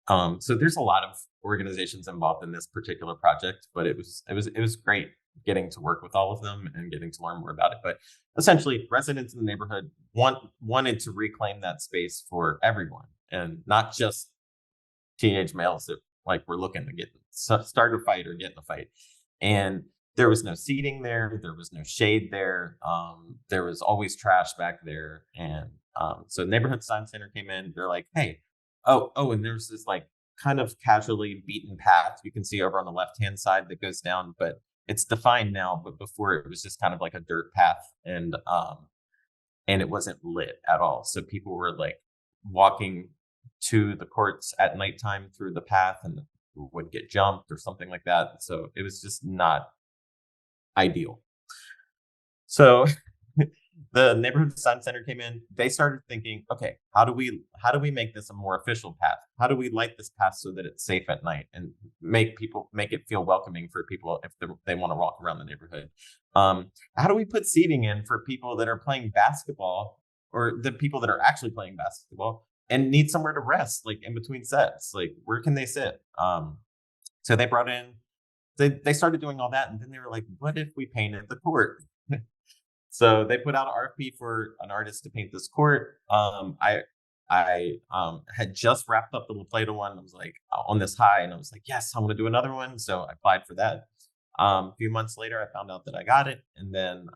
So there's a lot of organizations involved in this particular project, but it was great getting to work with all of them and getting to learn more about it. But essentially, residents in the neighborhood wanted to reclaim that space for everyone, and not just teenage males that like were looking to start a fight or get in a fight. And there was no seating there. There was no shade there. There was always trash back there. And so Neighborhood Design Center came in. They're like, hey, and there's this like kind of casually beaten path you can see over on the left-hand side that goes down, but it's defined now. But before, it was just kind of like a dirt path, and it wasn't lit at all. So people were like walking to the courts at nighttime through the path and would get jumped or something like that. So it was just not ideal. So the Neighborhood Design Center came in. They started thinking, okay, how do we make this a more official path? How do we light this path so that it's safe at night and make it feel welcoming for people if they want to walk around the neighborhood? How do we put seating in for people that are playing basketball, or the people that are actually playing basketball and need somewhere to rest, like in between sets? Like, where can they sit? So they brought in, they started doing all that, and then they were like, what if we painted the court? So they put out an RFP for an artist to paint this court. I had just wrapped up the La Plata one. I was like on this high, and I was like, yes, I want to do another one. So I applied for that. A few months later, I found out that I got it. And then,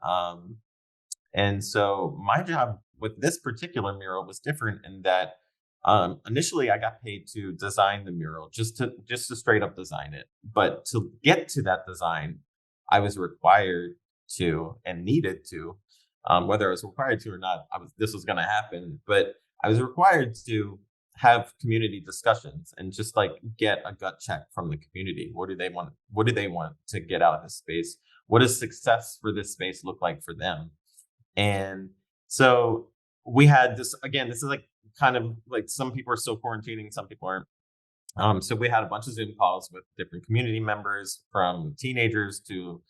and so my job with this particular mural was different in that initially I got paid to design the mural, just to straight up design it. But to get to that design, I was required to and needed to, whether I was required to or not, this was going to happen, but I was required to have community discussions and just like get a gut check from the community. What do they want to get out of this space? What does success for this space look like for them? And so we had this, again, this is like kind of like, some people are still quarantining, some people aren't. So we had a bunch of Zoom calls with different community members, from teenagers to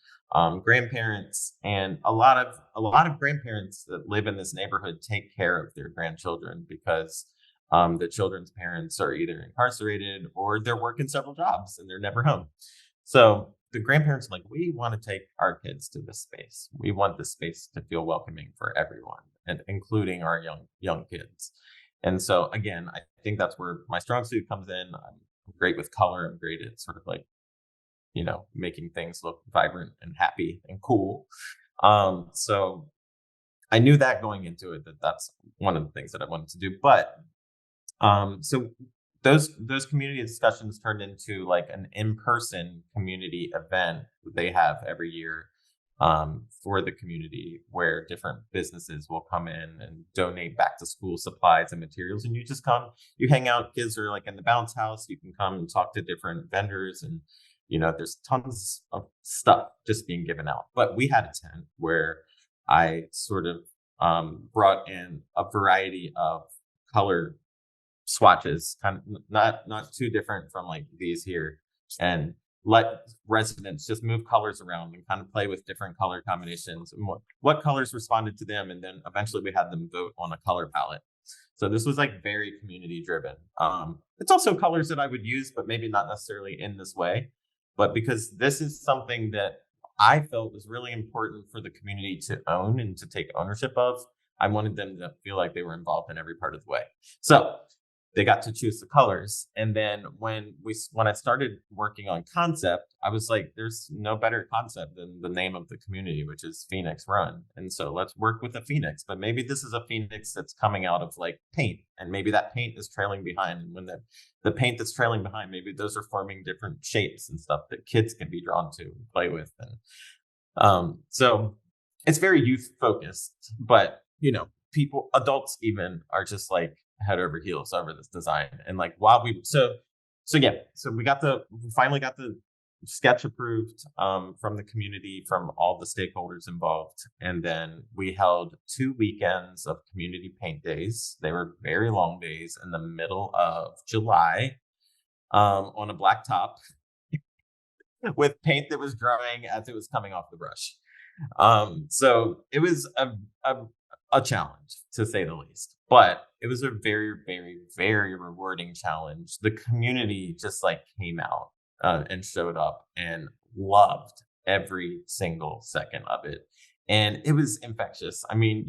grandparents, and a lot of grandparents that live in this neighborhood take care of their grandchildren because the children's parents are either incarcerated or they're working several jobs and they're never home. So the grandparents are like, we want to take our kids to this space. We want this space to feel welcoming for everyone, and including our young kids. And so again, I think that's where my strong suit comes in. I'm great with color. I'm great at sort of like, making things look vibrant and happy and cool. So I knew that going into it, that's one of the things that I wanted to do. But so those community discussions turned into like an in-person community event they have every year for the community, where different businesses will come in and donate back to school supplies and materials. And you just come, you hang out, kids are like in the bounce house. You can come and talk to different vendors, and there's tons of stuff just being given out. But we had a tent where I sort of brought in a variety of color swatches, kind of not too different from like these here, and let residents just move colors around and kind of play with different color combinations and what colors responded to them. And then eventually we had them vote on a color palette. So this was like very community driven. It's also colors that I would use, but maybe not necessarily in this way. But because this is something that I felt was really important for the community to own and to take ownership of, I wanted them to feel like they were involved in every part of the way. So they got to choose the colors. And then when I started working on concept, I was like, there's no better concept than the name of the community, which is Phoenix Run. And so let's work with a Phoenix, but maybe this is a Phoenix that's coming out of like paint, and maybe that paint is trailing behind. And when the paint that's trailing behind, maybe those are forming different shapes and stuff that kids can be drawn to and play with. And so it's very youth focused, but people, adults even, are just like head over heels over this design. And like while we so we finally got the sketch approved from the community, from all the stakeholders involved. And then we held 2 weekends of community paint days. They were very long days in the middle of July on a black top with paint that was drying as it was coming off the brush. So it was a challenge, to say the least, but it was a very, very, very rewarding challenge. The community just like came out and showed up and loved every single second of it. And it was infectious. I mean,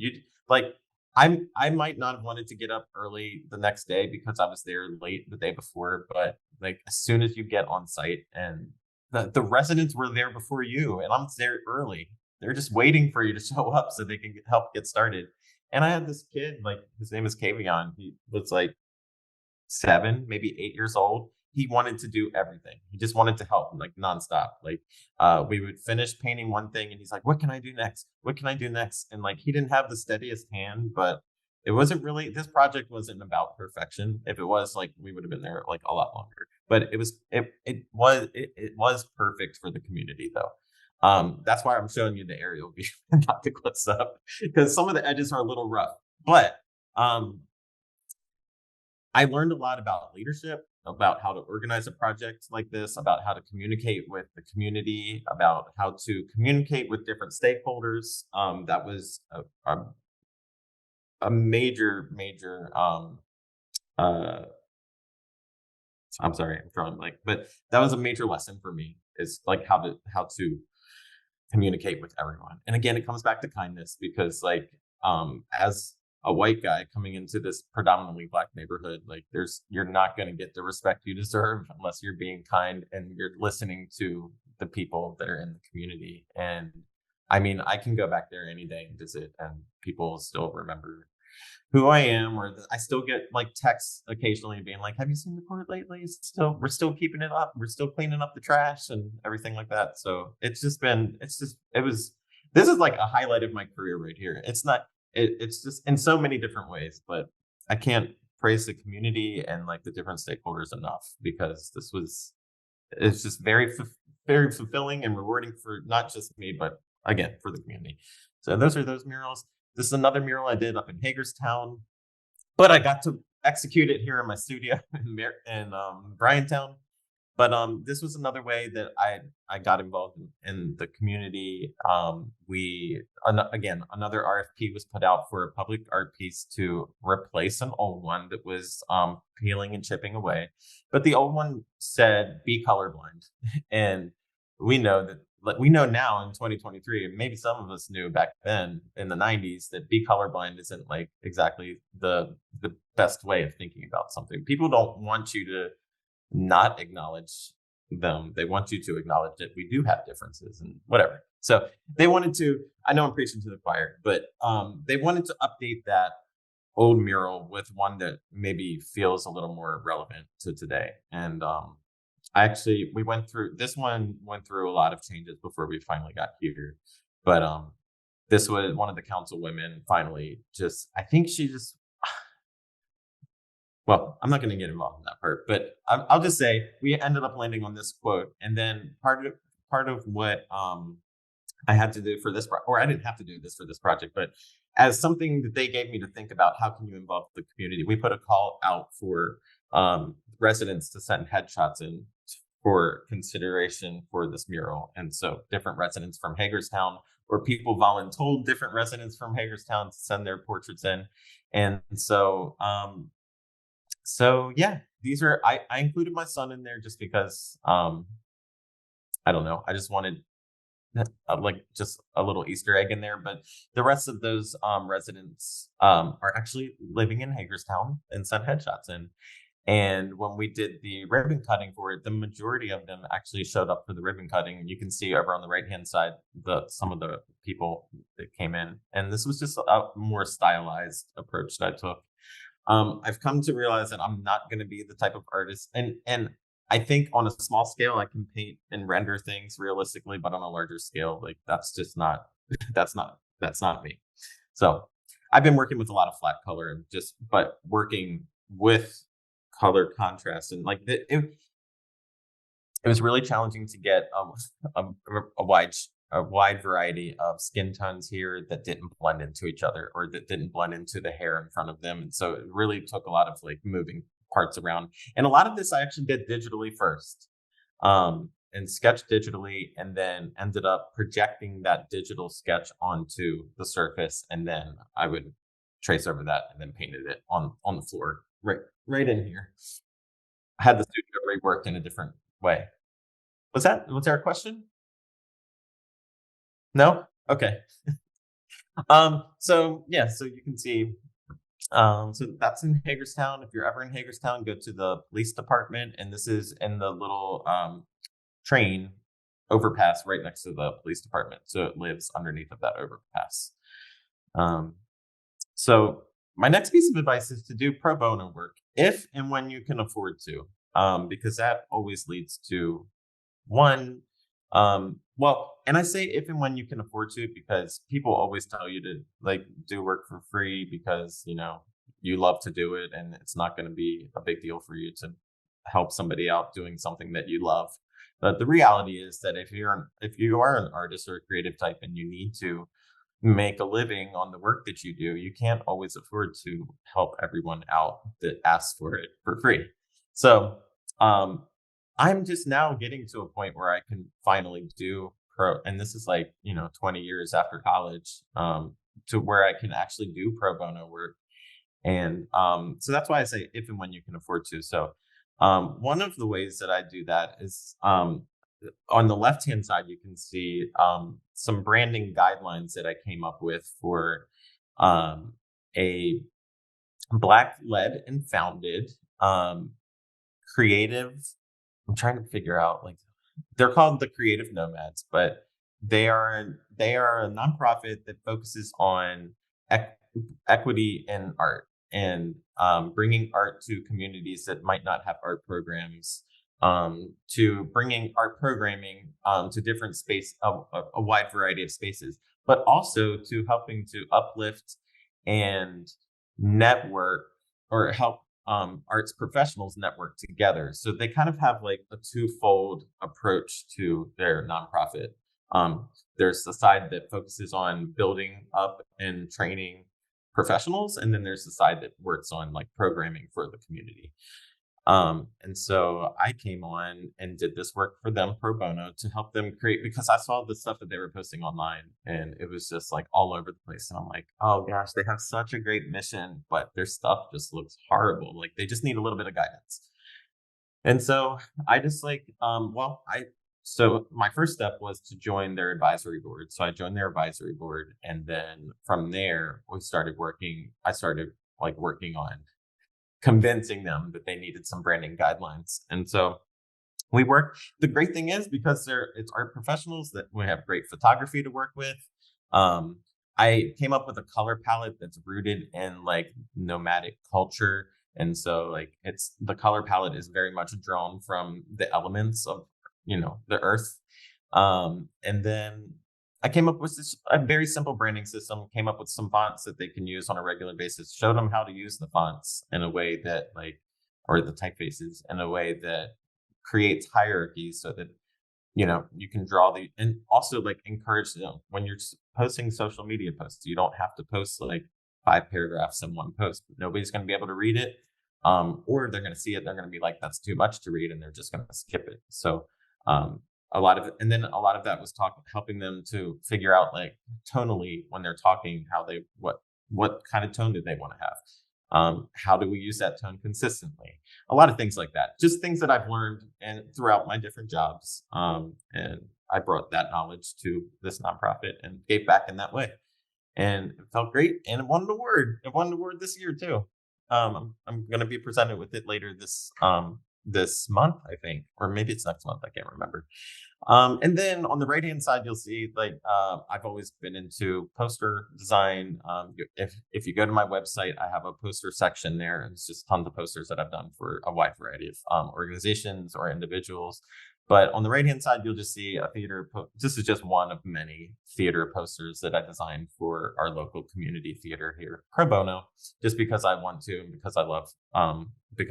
I might not have wanted to get up early the next day because I was there late the day before, but like as soon as you get on site and the residents were there before you, and I'm there early. They're just waiting for you to show up so they can help get started. And I had this kid, like his name is Kavion. He was like 7, maybe 8 years old. He wanted to do everything. He just wanted to help, like nonstop. Like we would finish painting one thing and he's like, what can I do next? What can I do next? And like, he didn't have the steadiest hand, but it wasn't really, this project wasn't about perfection. If it was, like, we would have been there like a lot longer, but it was perfect for the community though. That's why I'm showing you the aerial view and not the close up, because some of the edges are a little rough, but I learned a lot about leadership, about how to organize a project like this, about how to communicate with the community, about how to communicate with different stakeholders. That was a major I'm sorry, I'm drawing blank, but that was a major lesson for me, is like how to communicate with everyone. And again, it comes back to kindness, because like as a white guy coming into this predominantly Black neighborhood, like you're not going to get the respect you deserve unless you're being kind and you're listening to the people that are in the community. And I mean, I can go back there any day and visit, and people still remember who I am, or I still get like texts occasionally being like, have you seen the court lately? We're still keeping it up. We're still cleaning up the trash and everything like that. So this is like a highlight of my career right here. It's just in so many different ways, but I can't praise the community and like the different stakeholders enough, because it's just very fulfilling and rewarding for not just me, but again, for the community. So those are those murals. This is another mural I did up in Hagerstown, but I got to execute it here in my studio in Bryantown. But this was another way that I got involved in the community. Again, another RFP was put out for a public art piece to replace an old one that was peeling and chipping away. But the old one said, "Be colorblind," and we know now in 2023, and maybe some of us knew back then in the 90s, that be colorblind isn't like exactly the best way of thinking about something. People don't want you to not acknowledge them. They want you to acknowledge that we do have differences and whatever. So they wanted to, I know I'm preaching to the choir, but they wanted to update that old mural with one that maybe feels a little more relevant to today. And we went through a lot of changes before we finally got here. But this was one of the council women finally well, I'm not going to get involved in that part, but I'll just say we ended up landing on this quote. And then part of what I had to do for this, or I didn't have to do this for this project, but as something that they gave me to think about, how can you involve the community? We put a call out for residents to send headshots in for consideration for this mural. And so different residents from Hagerstown, or people voluntold different residents from Hagerstown to send their portraits in. And so, yeah, these are, I included my son in there just because, I don't know, I just wanted like just a little Easter egg in there. But the rest of those residents are actually living in Hagerstown and sent headshots in. And when we did the ribbon cutting for it, the majority of them actually showed up for the ribbon cutting. You can see over on the right-hand side, some of the people that came in. And this was just a more stylized approach that I took. I've come to realize that I'm not going to be the type of artist. And I think on a small scale, I can paint and render things realistically, but on a larger scale, like that's just not, that's not me. So I've been working with a lot of flat color and but working with color contrast, and like it was really challenging to get a wide variety of skin tones here that didn't blend into each other, or that didn't blend into the hair in front of them. And so it really took a lot of like moving parts around. And a lot of this I actually did digitally first, and sketched digitally, and then ended up projecting that digital sketch onto the surface, and then I would trace over that and then painted it on the floor right in here. I had the studio reworked in a different way. Was there a question? No? Okay. So yeah, so you can see, so that's in Hagerstown. If you're ever in Hagerstown, go to the police department, and this is in the little train overpass right next to the police department. So it lives underneath of that overpass. So my next piece of advice is to do pro bono work if and when you can afford to, because that always leads to one. Well, and I say if and when you can afford to, because people always tell you to like do work for free because, you know, you love to do it, and it's not going to be a big deal for you to help somebody out doing something that you love. But the reality is that if you are an artist or a creative type and you need to make a living on the work that you do, you can't always afford to help everyone out that asks for it for free. So I'm just now getting to a point where I can finally do and this is like, 20 years after college, to where I can actually do pro bono work. And so that's why I say if and when you can afford to. So one of the ways that I do that is on the left-hand side, you can see some branding guidelines that I came up with for a Black-led and founded creative. I'm trying to figure out, like, they're called the Creative Nomads, but they are a nonprofit that focuses on equity in art, and bringing art to communities that might not have art programs, to bringing art programming to different a wide variety of spaces, but also to helping to uplift and network, or help arts professionals network together. So they kind of have like a twofold approach to their nonprofit. There's the side that focuses on building up and training professionals, and then there's the side that works on like programming for the community. And so I came on and did this work for them pro bono to help them create, because I saw the stuff that they were posting online and it was just like all over the place. And I'm like, oh gosh, they have such a great mission, but their stuff just looks horrible. Like they just need a little bit of guidance. And so I just so my first step was to join their advisory board. So I joined their advisory board. And then from there, I started working on convincing them that they needed some branding guidelines. And so we work. The great thing is, because it's art professionals, that we have great photography to work with. I came up with a color palette that's rooted in like nomadic culture. And so like the color palette is very much drawn from the elements of, the earth. And then I came up with a very simple branding system, came up with some fonts that they can use on a regular basis, showed them how to use the fonts in a way that or the typefaces in a way that creates hierarchy, so that you can draw and also like encourage them when you're posting social media posts. You don't have to post like 5 paragraphs in one post. Nobody's going to be able to read it, or they're going to see it. They're going to be like, that's too much to read, and they're just going to skip it. So a lot of that was helping them to figure out like tonally when they're talking, what kind of tone do they want to have? How do we use that tone consistently? A lot of things like that, just things that I've learned and throughout my different jobs. And I brought that knowledge to this nonprofit and gave back in that way. And it felt great. And it won an award. It won an award this year too. I'm going to be presented with it later this month, I think, or maybe it's next month. I can't remember. And then on the right-hand side, you'll see like I've always been into poster design. If you go to my website, I have a poster section there, and it's just tons of posters that I've done for a wide variety of organizations or individuals. But on the right-hand side, you'll just see a theater. This is just one of many theater posters that I designed for our local community theater here, pro bono, just because I want to, and because I love the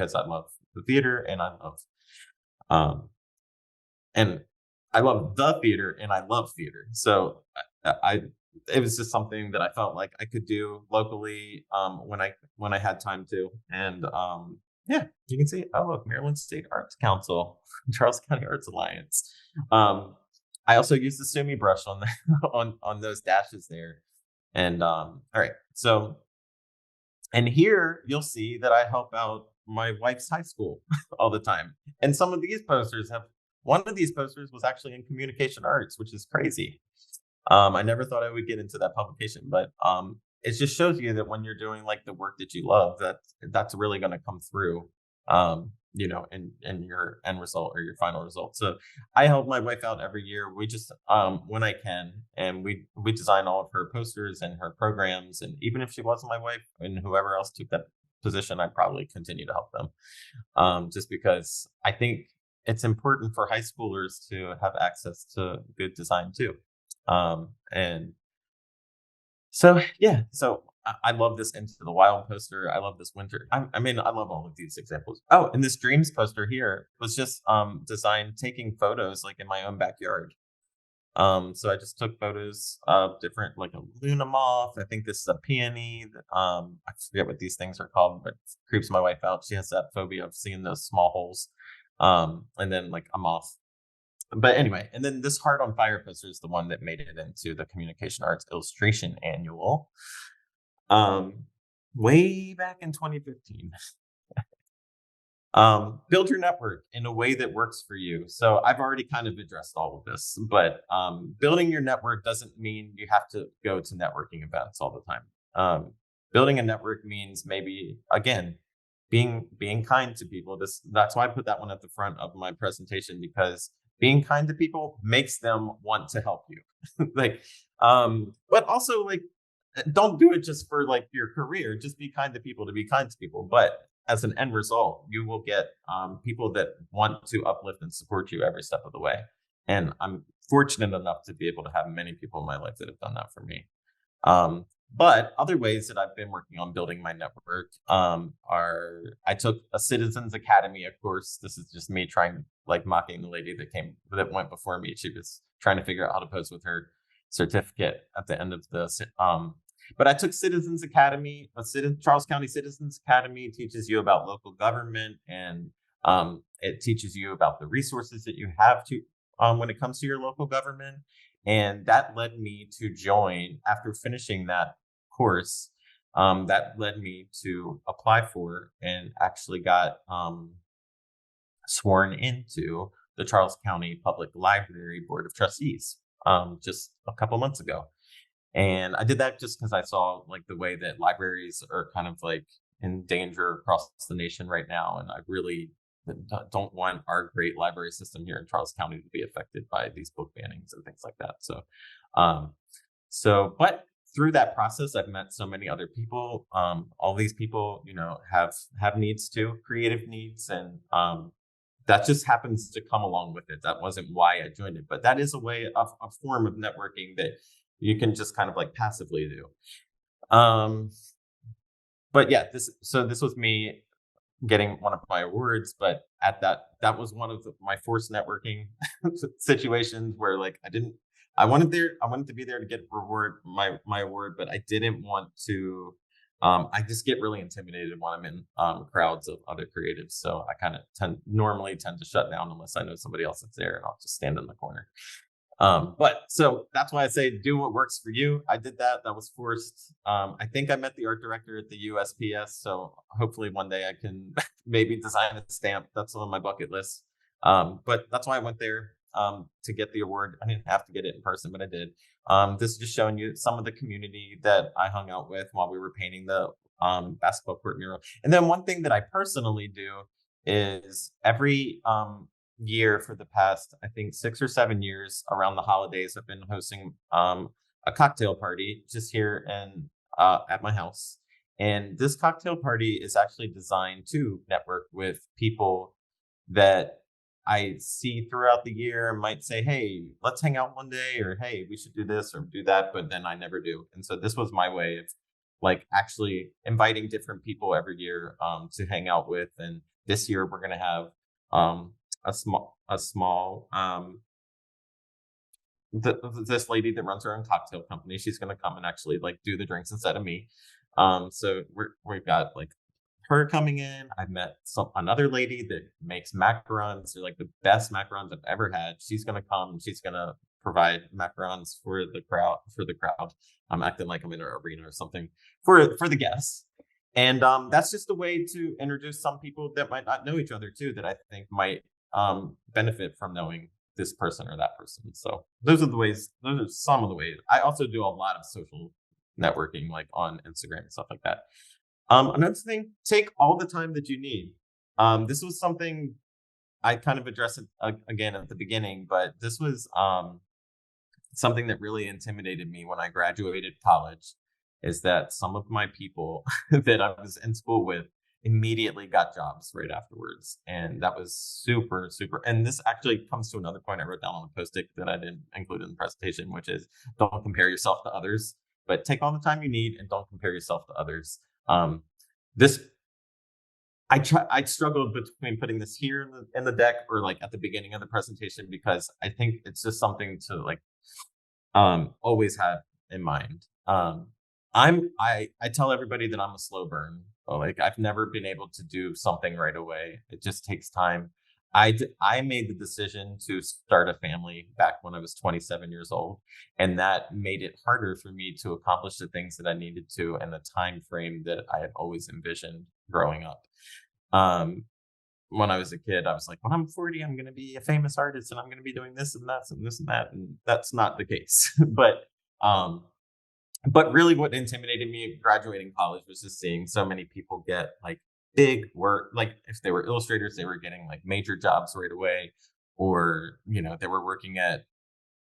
theater, and I love the theater, and I love theater. So it was just something that I felt like I could do locally when I had time to. And yeah, you can see, oh look, Maryland State Arts Council, Charles County Arts Alliance. I also use the Sumi brush on on those dashes there. And all right, so and here you'll see that I help out my wife's high school all the time. And some of these posters one of these posters was actually in communication arts, which is crazy. I never thought I would get into that publication, but it just shows you that when you're doing like the work that you love, that's really going to come through, in your end result or your final result. So I help my wife out every year. We just, when I can, and we design all of her posters and her programs. And even if she wasn't my wife and whoever else took that position, I'd probably continue to help them, just because I think it's important for high schoolers to have access to good design too. And so, yeah, so I love this Into the Wild poster. I love this winter. I love all of these examples. Oh, and this Dreams poster here was just designed taking photos like in my own backyard. So I just took photos of different, like a Luna moth. I think this is a peony. I forget what these things are called, but it creeps my wife out. She has that phobia of seeing those small holes. And then like a moth. But anyway, and then this Heart on Fire poster is the one that made it into the Communication Arts Illustration Annual, way back in 2015. Build your network in a way that works for you. So I've already kind of addressed all of this, but building your network doesn't mean you have to go to networking events all the time. Building a network means maybe, again, being kind to people. That's why I put that one at the front of my presentation, because being kind to people makes them want to help you. But also like, don't do it just for like your career. Just be kind to people to be kind to people. But as an end result, you will get people that want to uplift and support you every step of the way. And I'm fortunate enough to be able to have many people in my life that have done that for me. But other ways that I've been working on building my network are, I took a Citizens Academy, of course. This is just me mocking the lady that went before me. She was trying to figure out how to pose with her certificate at the end of this. But I took Citizens Academy. Charles County Citizens Academy teaches you about local government, and it teaches you about the resources that you have to when it comes to your local government. And that led me to join, after finishing that course, that led me to apply for and actually got sworn into the Charles County Public Library Board of Trustees just a couple months ago. And I did that just because I saw like the way that libraries are kind of like in danger across the nation right now. And I really don't want our great library system here in Charles County to be affected by these book bannings and things like that. But through that process, I've met so many other people. All these people, have needs too, creative needs. And that just happens to come along with it. That wasn't why I joined it, but that is a form of networking that you can just kind of like passively do. But yeah, this was me getting one of my awards, but at that was one of my forced networking situations where like I wanted to be there to get my award, but I didn't want to. I just get really intimidated when I'm in crowds of other creatives, so I kind of normally tend to shut down unless I know somebody else is there, and I'll just stand in the corner. But so that's why I say do what works for you. I did that. That was forced. I think I met the art director at the USPS. So hopefully one day I can maybe design a stamp. That's on my bucket list. But that's why I went there to get the award. I didn't have to get it in person, but I did. This is just showing you some of the community that I hung out with while we were painting the basketball court mural. And then one thing that I personally do is every year for the past, I think 6 or 7 years around the holidays, I've been hosting a cocktail party just here and at my house. And this cocktail party is actually designed to network with people that I see throughout the year and might say, hey, let's hang out one day, or hey, we should do this or do that, but then I never do. And so this was my way of like actually inviting different people every year to hang out with. And this year we're going to have a small this lady that runs her own cocktail company. She's going to come and actually like do the drinks instead of me. So we've got like her coming in. I've met another lady that makes macarons. They're like the best macarons I've ever had. She's going to come and she's going to provide macarons for the crowd. I'm acting like I'm in an arena or something for the guests. And that's just a way to introduce some people that might not know each other too, that I think might benefit from knowing this person or that person. So those are some of the ways. I also do a lot of social networking, like on Instagram and stuff like that. Another thing, take all the time that you need. This was something I kind of addressed again at the beginning, but this was something that really intimidated me when I graduated college, is that some of my people that I was in school with immediately got jobs right afterwards. And that was super, super. And this actually comes to another point I wrote down on a Post-it that I didn't include in the presentation, which is don't compare yourself to others, but take all the time you need and don't compare yourself to others. I struggled between putting this here in the deck or like at the beginning of the presentation, because I think it's just something to like always have in mind. I tell everybody that I'm a slow burn. Like I've never been able to do something right away. It just takes time. I made the decision to start a family back when I was 27 years old, and that made it harder for me to accomplish the things that I needed to in the time frame that I had always envisioned growing up. When I was a kid, I was like, when I'm 40, I'm going to be a famous artist and I'm going to be doing this and that and this and that. And that's not the case. But really what intimidated me graduating college was just seeing so many people get like big work. Like if they were illustrators, they were getting like major jobs right away, or, you know, they were working at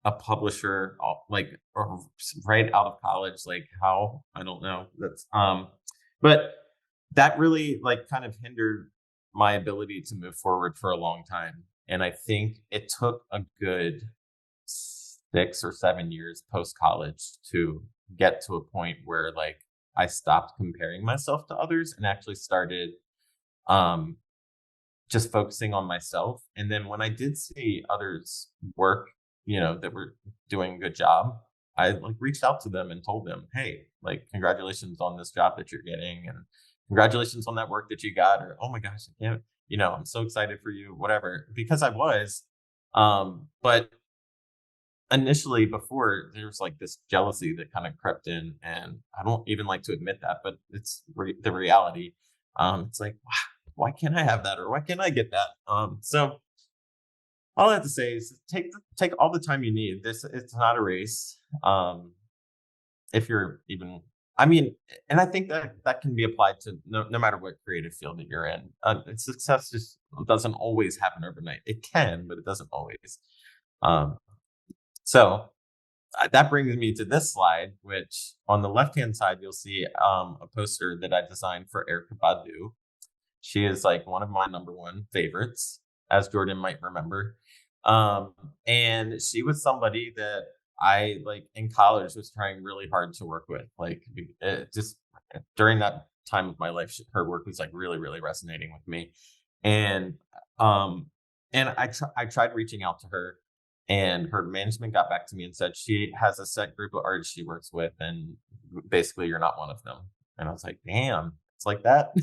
a publisher like or right out of college. Like how, I don't know. But that really like kind of hindered my ability to move forward for a long time. And I think it took a good 6 or 7 years post-college to get to a point where like I stopped comparing myself to others and actually started just focusing on myself. And then when I did see others work, you know, that were doing a good job, I like reached out to them and told them, hey, like congratulations on this job that you're getting, and congratulations on that work that you got, or oh my gosh, I can't, you know, I'm so excited for you, whatever, because I was. But initially, before, there was like this jealousy that kind of crept in, and I don't even like to admit that, but it's the reality. It's like, why can't I have that, or why can't I get that? So all I have to say is take all the time you need. It's not a race. If you're even, I mean, and I think that can be applied to no matter what creative field that you're in. Success just doesn't always happen overnight. It can, but it doesn't always. So that brings me to this slide, which on the left-hand side, you'll see a poster that I designed for Erykah Badu. She is like one of my #1 favorites, as Jordan might remember. And she was somebody that I like in college was trying really hard to work with. Like just during that time of my life, her work was like really, really resonating with me. And I tried reaching out to her, and her management got back to me and said she has a set group of artists she works with, and basically you're not one of them. And I was like, damn, it's like that.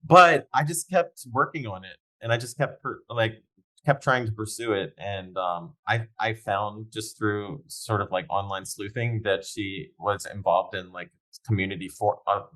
But I just kept working on it, and I just kept trying to pursue it. And I found just through sort of like online sleuthing that she was involved in like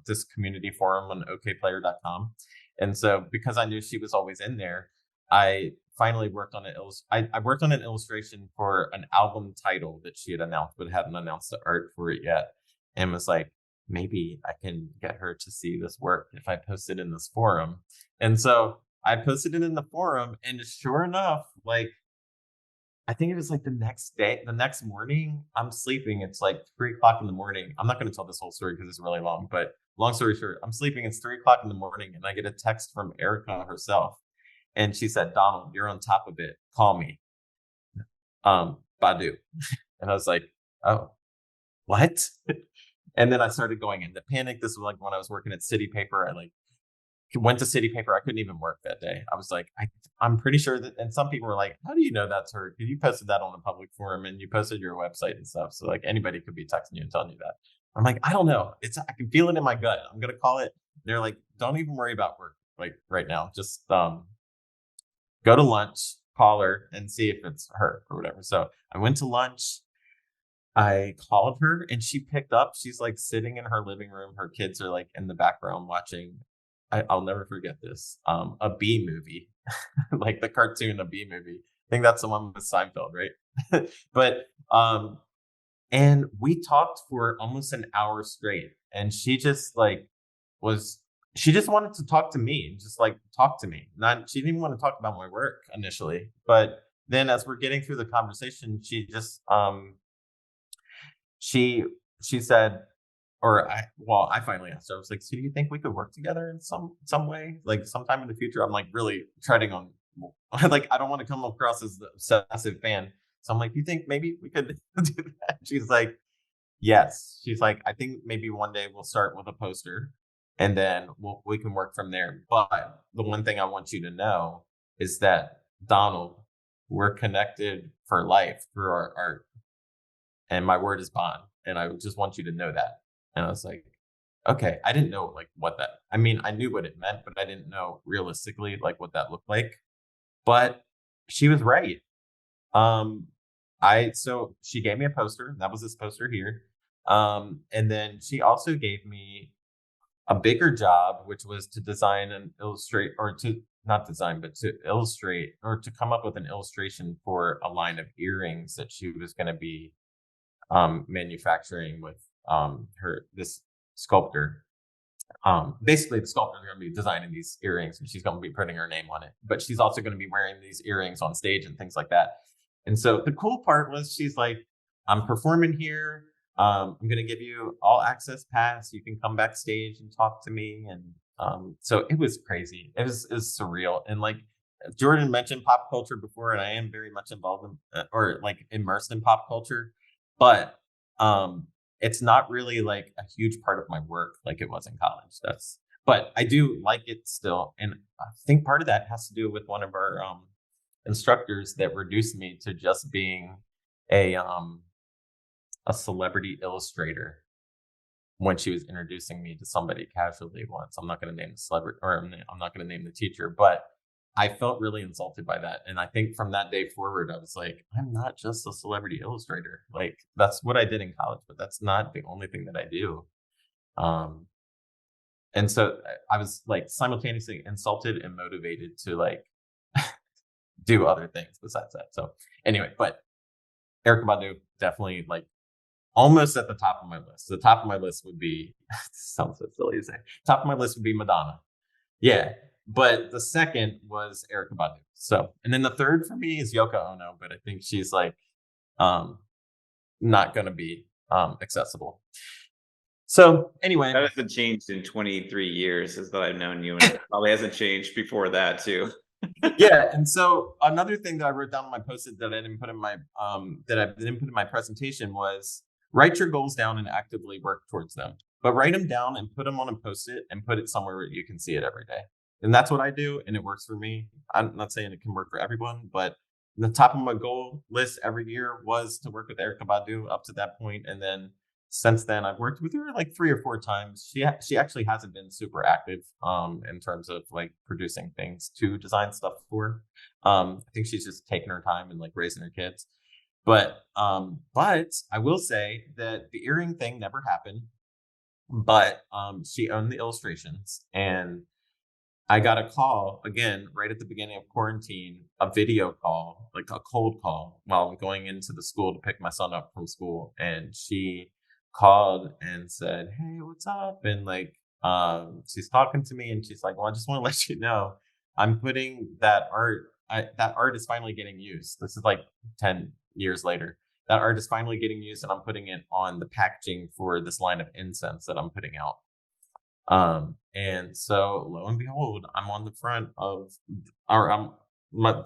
this community forum on okplayer.com. And so because I knew she was always in there, I finally worked on I worked on an illustration for an album title that she had announced, but hadn't announced the art for it yet. And was like, maybe I can get her to see this work if I post it in this forum. And so I posted it in the forum, and sure enough, like, I think it was like the next morning, I'm sleeping. It's like 3:00 in the morning. I'm not going to tell this whole story because it's really long, but long story short, I'm sleeping. It's 3:00 in the morning, and I get a text from Erica herself. And she said, Donald, you're on top of it. Call me. Badu. And I was like, oh, what? And then I started going into panic. This was like when I was working at City Paper. I like went to City Paper. I couldn't even work that day. I was like, I'm pretty sure that, and some people were like, how do you know that's her? Because you posted that on a public forum and you posted your website and stuff. So like anybody could be texting you and telling you that. I'm like, I don't know. I can feel it in my gut. I'm going to call it. They're like, don't even worry about work like right now. Just go to lunch, call her, and see if it's her or whatever. So I went to lunch. I called her, and she picked up. She's like sitting in her living room. Her kids are like in the background watching. I'll never forget this. A Bee movie, like the cartoon, a Bee movie. I think that's the one with Seinfeld, right? But and we talked for almost an hour straight, and she just she just wanted to talk to me, just like talk to me. She didn't even want to talk about my work initially, but then as we're getting through the conversation, she just she said, I finally asked her, I was like, so do you think we could work together in some way, like sometime in the future? I'm like really treading on, like, I don't want to come across as the obsessive fan. So I'm like, you think maybe we could do that? She's like, yes. She's like, I think maybe one day we'll start with a poster, and then we can work from there. But the one thing I want you to know is that, Donald, we're connected for life through our art. And my word is bond. And I just want you to know that. And I was like, okay. I didn't know like I knew what it meant, but I didn't know realistically like what that looked like. But she was right. So she gave me a poster. That was this poster here. And then she also gave me a bigger job, which was to design and illustrate, or to not design, but to illustrate, or to come up with an illustration for a line of earrings that she was going to be manufacturing with this sculptor. Basically the sculptor is going to be designing these earrings, and she's going to be putting her name on it, but she's also going to be wearing these earrings on stage and things like that. And so the cool part was, she's like, I'm performing here. I'm going to give you all access pass. You can come backstage and talk to me. And so it was crazy. It was surreal. And like Jordan mentioned pop culture before, and I am very much involved in or like immersed in pop culture, but it's not really like a huge part of my work like it was in college. But I do like it still. And I think part of that has to do with one of our instructors that reduced me to just being a celebrity illustrator when she was introducing me to somebody casually once. I'm not going to name the celebrity, or I'm not going to name the teacher, but I felt really insulted by that. And I think from that day forward, I was like, I'm not just a celebrity illustrator. Like, that's what I did in college, but that's not the only thing that I do. And so I was like simultaneously insulted and motivated to like do other things besides that. So anyway, but Erykah Badu, definitely like almost at the top of my list. The top of my list would be, sounds so silly to say, top of my list would be Madonna. Yeah. But the second was Erykah Badu. So, and then the third for me is Yoko Ono, but I think she's like not going to be accessible. So anyway,
that hasn't changed in 23 years as though I've known you, and it probably hasn't changed before that too.
Yeah, and so another thing that I wrote down on my post-it that I didn't put in my presentation was Write your goals down and actively work towards them. But write them down and put them on a Post-it and put it somewhere where you can see it every day. And that's what I do, and it works for me. I'm not saying it can work for everyone, but the top of my goal list every year was to work with Erykah Badu up to that point. And then since then, I've worked with her like 3 or 4 times. She actually hasn't been super active in terms of like producing things to design stuff for. I think she's just taking her time and like raising her kids. But I will say that the earring thing never happened. But she owned the illustrations, and I got a call again right at the beginning of quarantine, a video call, like a cold call, while I'm going into the school to pick my son up from school. And she called and said, "Hey, what's up?" And like, she's talking to me, and she's like, "Well, I just want to let you know, I'm putting that art. That art is finally getting used. This is like 10 years later. That art is finally getting used, and I'm putting it on the packaging for this line of incense that I'm putting out." And so lo and behold, I'm on the front of,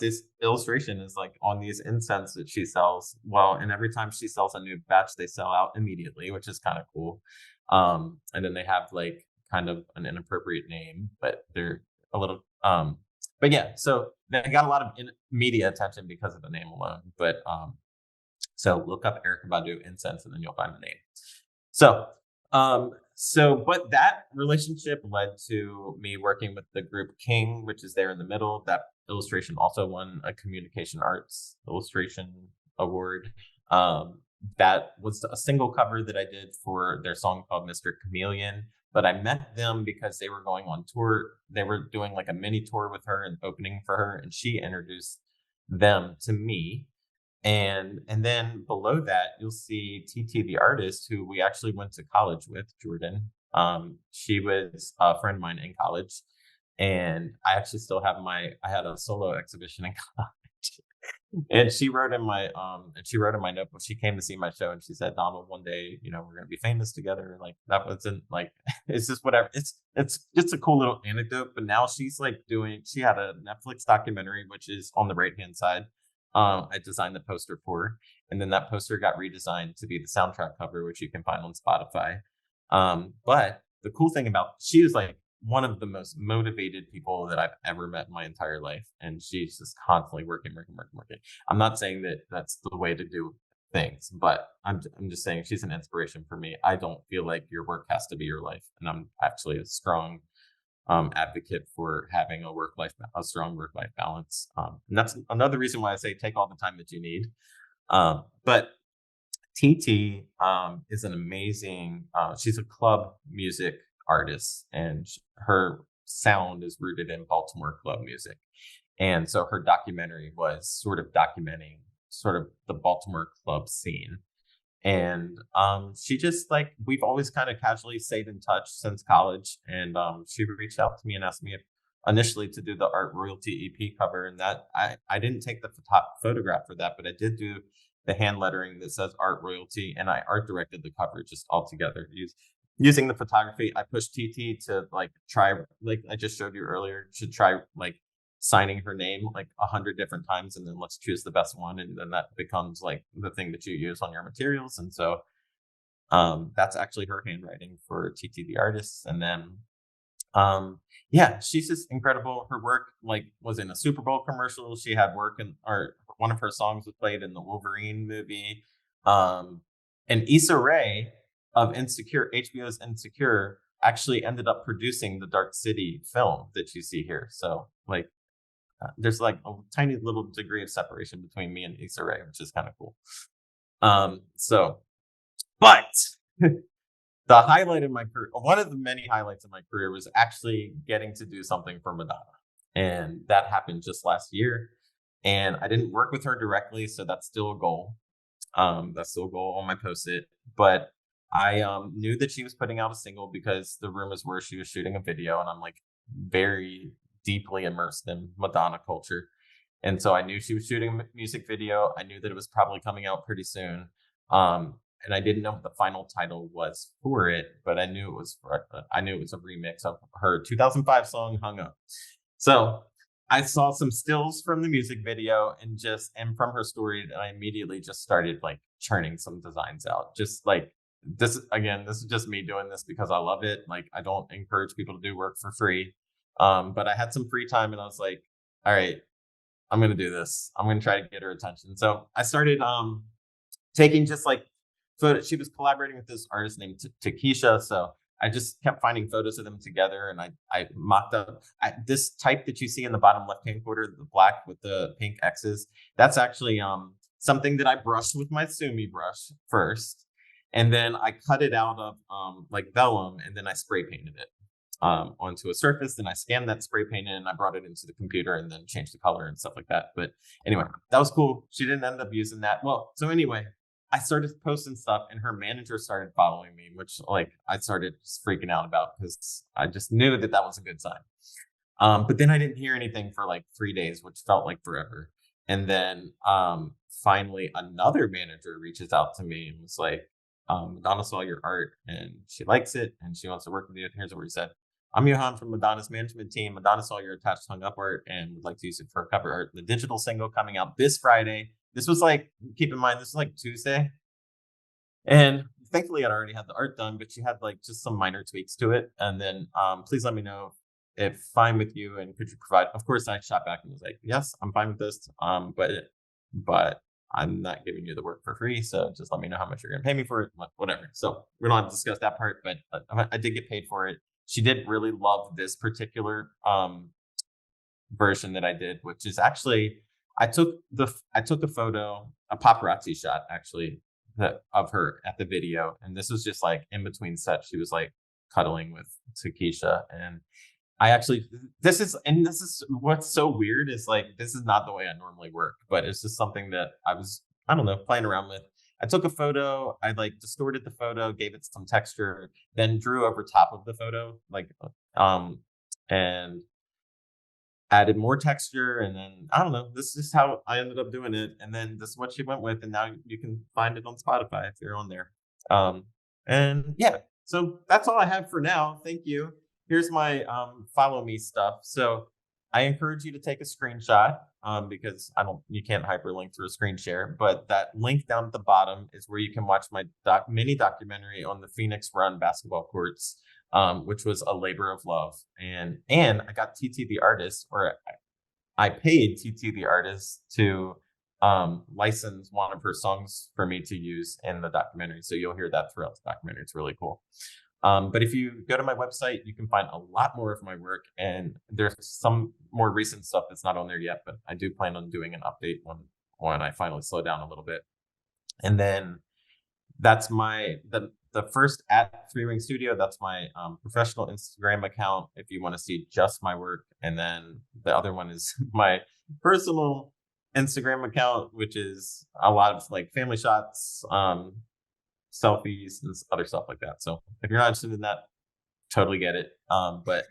this illustration is like on these incense that she sells. Well, and every time she sells a new batch, they sell out immediately, which is kind of cool. And then they have like kind of an inappropriate name, but they're a little, but yeah, so they got a lot of media attention because of the name alone. But, so look up Erykah Badu incense, and then you'll find the name. But that relationship led to me working with the group King, which is there in the middle. That illustration also won a Communication Arts Illustration Award. That was a single cover that I did for their song called Mr. Chameleon. But I met them because they were going on tour. They were doing like a mini tour with her and opening for her, and she introduced them to me. And then below that, you'll see TT the artist, who we actually went to college with, Jordan. She was a friend of mine in college, and I actually still have I had a solo exhibition in college. And she wrote in my notebook. She came to see my show, and she said, "Donald, one day, we're gonna be famous together." Like that wasn't like, it's just whatever. It's just a cool little anecdote. But now she's like she had a Netflix documentary, which is on the right hand side. I designed the poster for her, and then that poster got redesigned to be the soundtrack cover, which you can find on Spotify. But the cool thing she was like one of the most motivated people that I've ever met in my entire life, and she's just constantly working. I'm not saying that that's the way to do things, but I'm just saying she's an inspiration for me. I don't feel like your work has to be your life, and I'm actually a strong advocate for having a strong work-life balance. And that's another reason why I say take all the time that you need. But TT is an amazing, she's a club music artist, and her sound is rooted in Baltimore club music. And so her documentary was sort of documenting sort of the Baltimore club scene. And she just like, we've always kind of casually stayed in touch since college. And she reached out to me and asked me initially to do the art royalty EP cover. And that I didn't take the photograph for that, but I did do the hand lettering that says art royalty. And I art directed the cover just all together using the photography. I pushed TT to like try, like I just showed you earlier, to try like signing her name like 100 different times, and then let's choose the best one, and then that becomes like the thing that you use on your materials. And so that's actually her handwriting for TT the artist. And then yeah, she's just incredible. Her work like was in a Super Bowl commercial. She had work or one of her songs was played in the Wolverine movie. And Issa Rae of HBO's Insecure actually ended up producing the Dark City film that you see here. So like there's like a tiny little degree of separation between me and Issa Rae, which is kind of cool. But the highlight of my career, one of the many highlights of my career, was actually getting to do something for Madonna. And that happened just last year. And I didn't work with her directly, so that's still a goal. That's still a goal on my Post-it. But I knew that she was putting out a single because the rumors were she was shooting a video, and I'm like very deeply immersed in Madonna culture. And so I knew she was shooting a music video. I knew that it was probably coming out pretty soon. And I didn't know what the final title was for it, but I knew it was a remix of her 2005 song Hung Up. So I saw some stills from the music video and from her story, and I immediately just started like churning some designs out. Just like this is just me doing this because I love it. Like I don't encourage people to do work for free. But I had some free time and I was like, all right, I'm gonna do this. I'm gonna try to get her attention. So I started taking just like photos. She was collaborating with this artist named Takesha. So I just kept finding photos of them together, and I mocked up this type that you see in the bottom left-hand corner, the black with the pink X's. That's actually something that I brushed with my Sumi brush first, and then I cut it out of like vellum, and then I spray painted it onto a surface. Then I scanned that spray paint in, and I brought it into the computer, and then changed the color and stuff like that. But anyway, that was cool. She didn't end up using that. Well, so anyway, I started posting stuff, and her manager started following me, which like I started just freaking out about because I just knew that was a good sign. But then I didn't hear anything for like 3 days, which felt like forever. And then finally another manager reaches out to me and was like, Madonna saw your art and she likes it and she wants to work with you. Here's what he said. I'm Johan from Madonna's management team. Madonna saw your attached hung up art and would like to use it for cover art. The digital single coming out this Friday. This was like, keep in mind, this is like Tuesday. And thankfully I'd already had the art done, but she had like just some minor tweaks to it. And then please let me know if fine with you and could you provide, of course I shot back and was like, yes, I'm fine with this. But I'm not giving you the work for free. So just let me know how much you're gonna pay me for it, whatever. So we don't have to discuss that part, but I did get paid for it. She did really love this particular version that I did, which is actually, I took a photo, a paparazzi shot actually of her at the video. And this was just like in between sets. She was like cuddling with Takesha. And I actually, this is what's so weird is like, this is not the way I normally work, but it's just something that I don't know, playing around with. I took a photo, I like distorted the photo, gave it some texture, then drew over top of the photo, like, and added more texture. And then, I don't know, this is how I ended up doing it. And then this is what she went with. And now you can find it on Spotify if you're on there. And yeah, so that's all I have for now. Thank you. Here's my follow me stuff. So I encourage you to take a screenshot because you can't hyperlink through a screen share, but that link down at the bottom is where you can watch my mini documentary on the Phoenix Run basketball courts, which was a labor of love. And I got TT the artist, or I paid TT the artist to license one of her songs for me to use in the documentary. So you'll hear that throughout the documentary. It's really cool. But if you go to my website, you can find a lot more of my work, and there's some more recent stuff that's not on there yet, but I do plan on doing an update when I finally slow down a little bit. And then that's the first at 3 Ring Studio. That's my professional Instagram account if you want to see just my work. And then the other one is my personal Instagram account, which is a lot of like family shots, selfies and other stuff like that. So if you're not interested in that, totally get it. But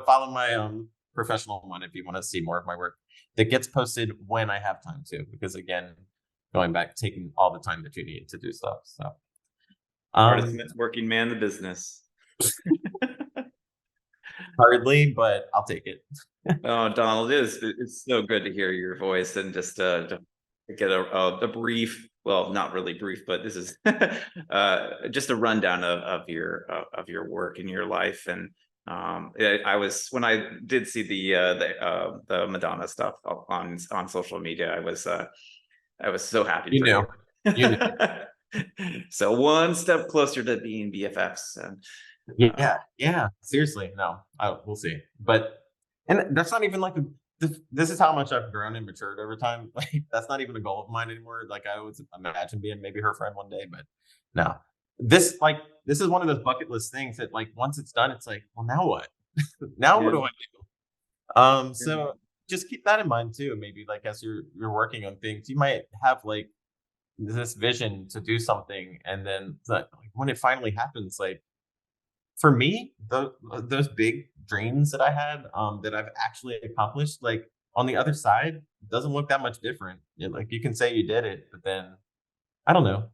follow my professional one if you want to see more of my work that gets posted when I have time to, because again, going back, taking all the time that you need to do stuff. So
working man the business.
Hardly, but I'll take it.
Oh, Donald, it's so good to hear your voice and just to get a brief, well, not really brief, but this is just a rundown of your work and your life. And when I did see the Madonna stuff on social media, I was so happy.
You know.
So one step closer to being BFFs. And
yeah, seriously, no, we'll see. And that's not even like this is how much I've grown and matured over time. Like that's not even a goal of mine anymore. Like I always imagine being maybe her friend one day, but no. This is one of those bucket list things that like once it's done, it's like, well, now what? Now what do I do? So just keep that in mind too. Maybe like as you're working on things, you might have like this vision to do something, and then like when it finally happens, like for me, those big dreams that I had that I've actually accomplished, like on the other side, it doesn't look that much different. Like you can say you did it, but then I don't know.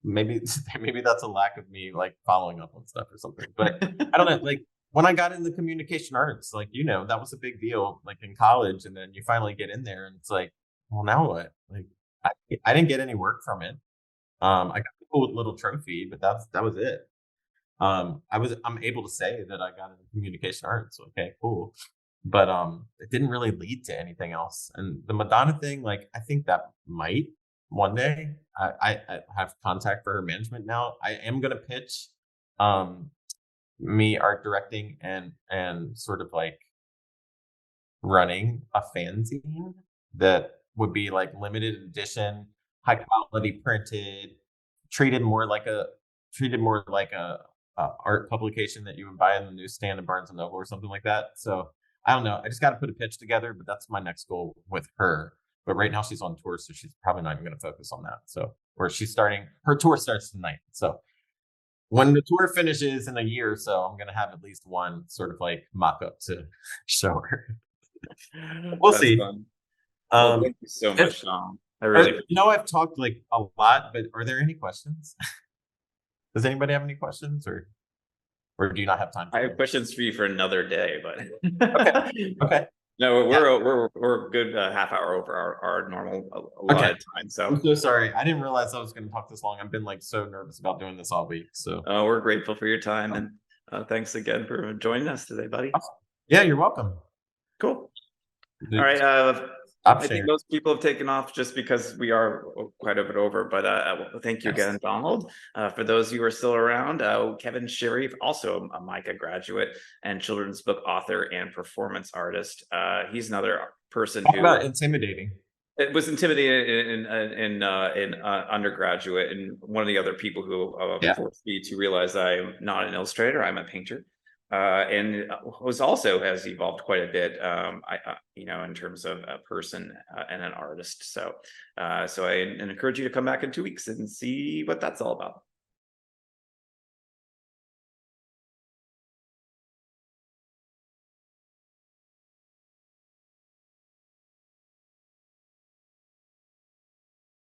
Maybe that's a lack of me like following up on stuff or something. But I don't know. Like when I got into communication arts, like, that was a big deal, like in college, and then you finally get in there and it's like, well, now what? Like, I didn't get any work from it. I got a cool little trophy, but that was it. I'm able to say that I got into communication arts. Okay, cool. But it didn't really lead to anything else. And the Madonna thing, like, I think that might one day. I have contact for her management now. I am gonna pitch me art directing and sort of like running a fanzine that would be like limited edition, high quality printed, treated more like a art publication that you would buy in the newsstand at Barnes and Noble or something like that. So I don't know. I just got to put a pitch together, but that's my next goal with her. But right now she's on tour, so she's probably not even going to focus on that. So, or her tour starts tonight. So when the tour finishes in a year or so, I'm going to have at least one sort of like mock up to show her. We'll see.
Fun. Well, thank you so much, Tom. I really,
I've talked like a lot, but are there any questions? Does anybody have any questions, or do you not have time?
I have questions for you for another day, but
okay.
No, we're a good half hour over our normal allotted time. So
I'm so sorry. I didn't realize I was going to talk this long. I've been like so nervous about doing this all week. So
we're grateful for your time, and thanks again for joining us today, buddy.
Awesome. Yeah, you're welcome.
Cool. All right. I think most people have taken off just because we are quite a bit over, but thank you again, Donald. For those of you who are still around, Kevin Sherry, also a MICA graduate and children's book author and performance artist. He's another person who
about intimidating.
It was intimidating in undergraduate, and one of the other people who forced me to realize I'm not an illustrator, I'm a painter. And has evolved quite a bit, in terms of a person and an artist. So I encourage you to come back in 2 weeks and see what that's all about.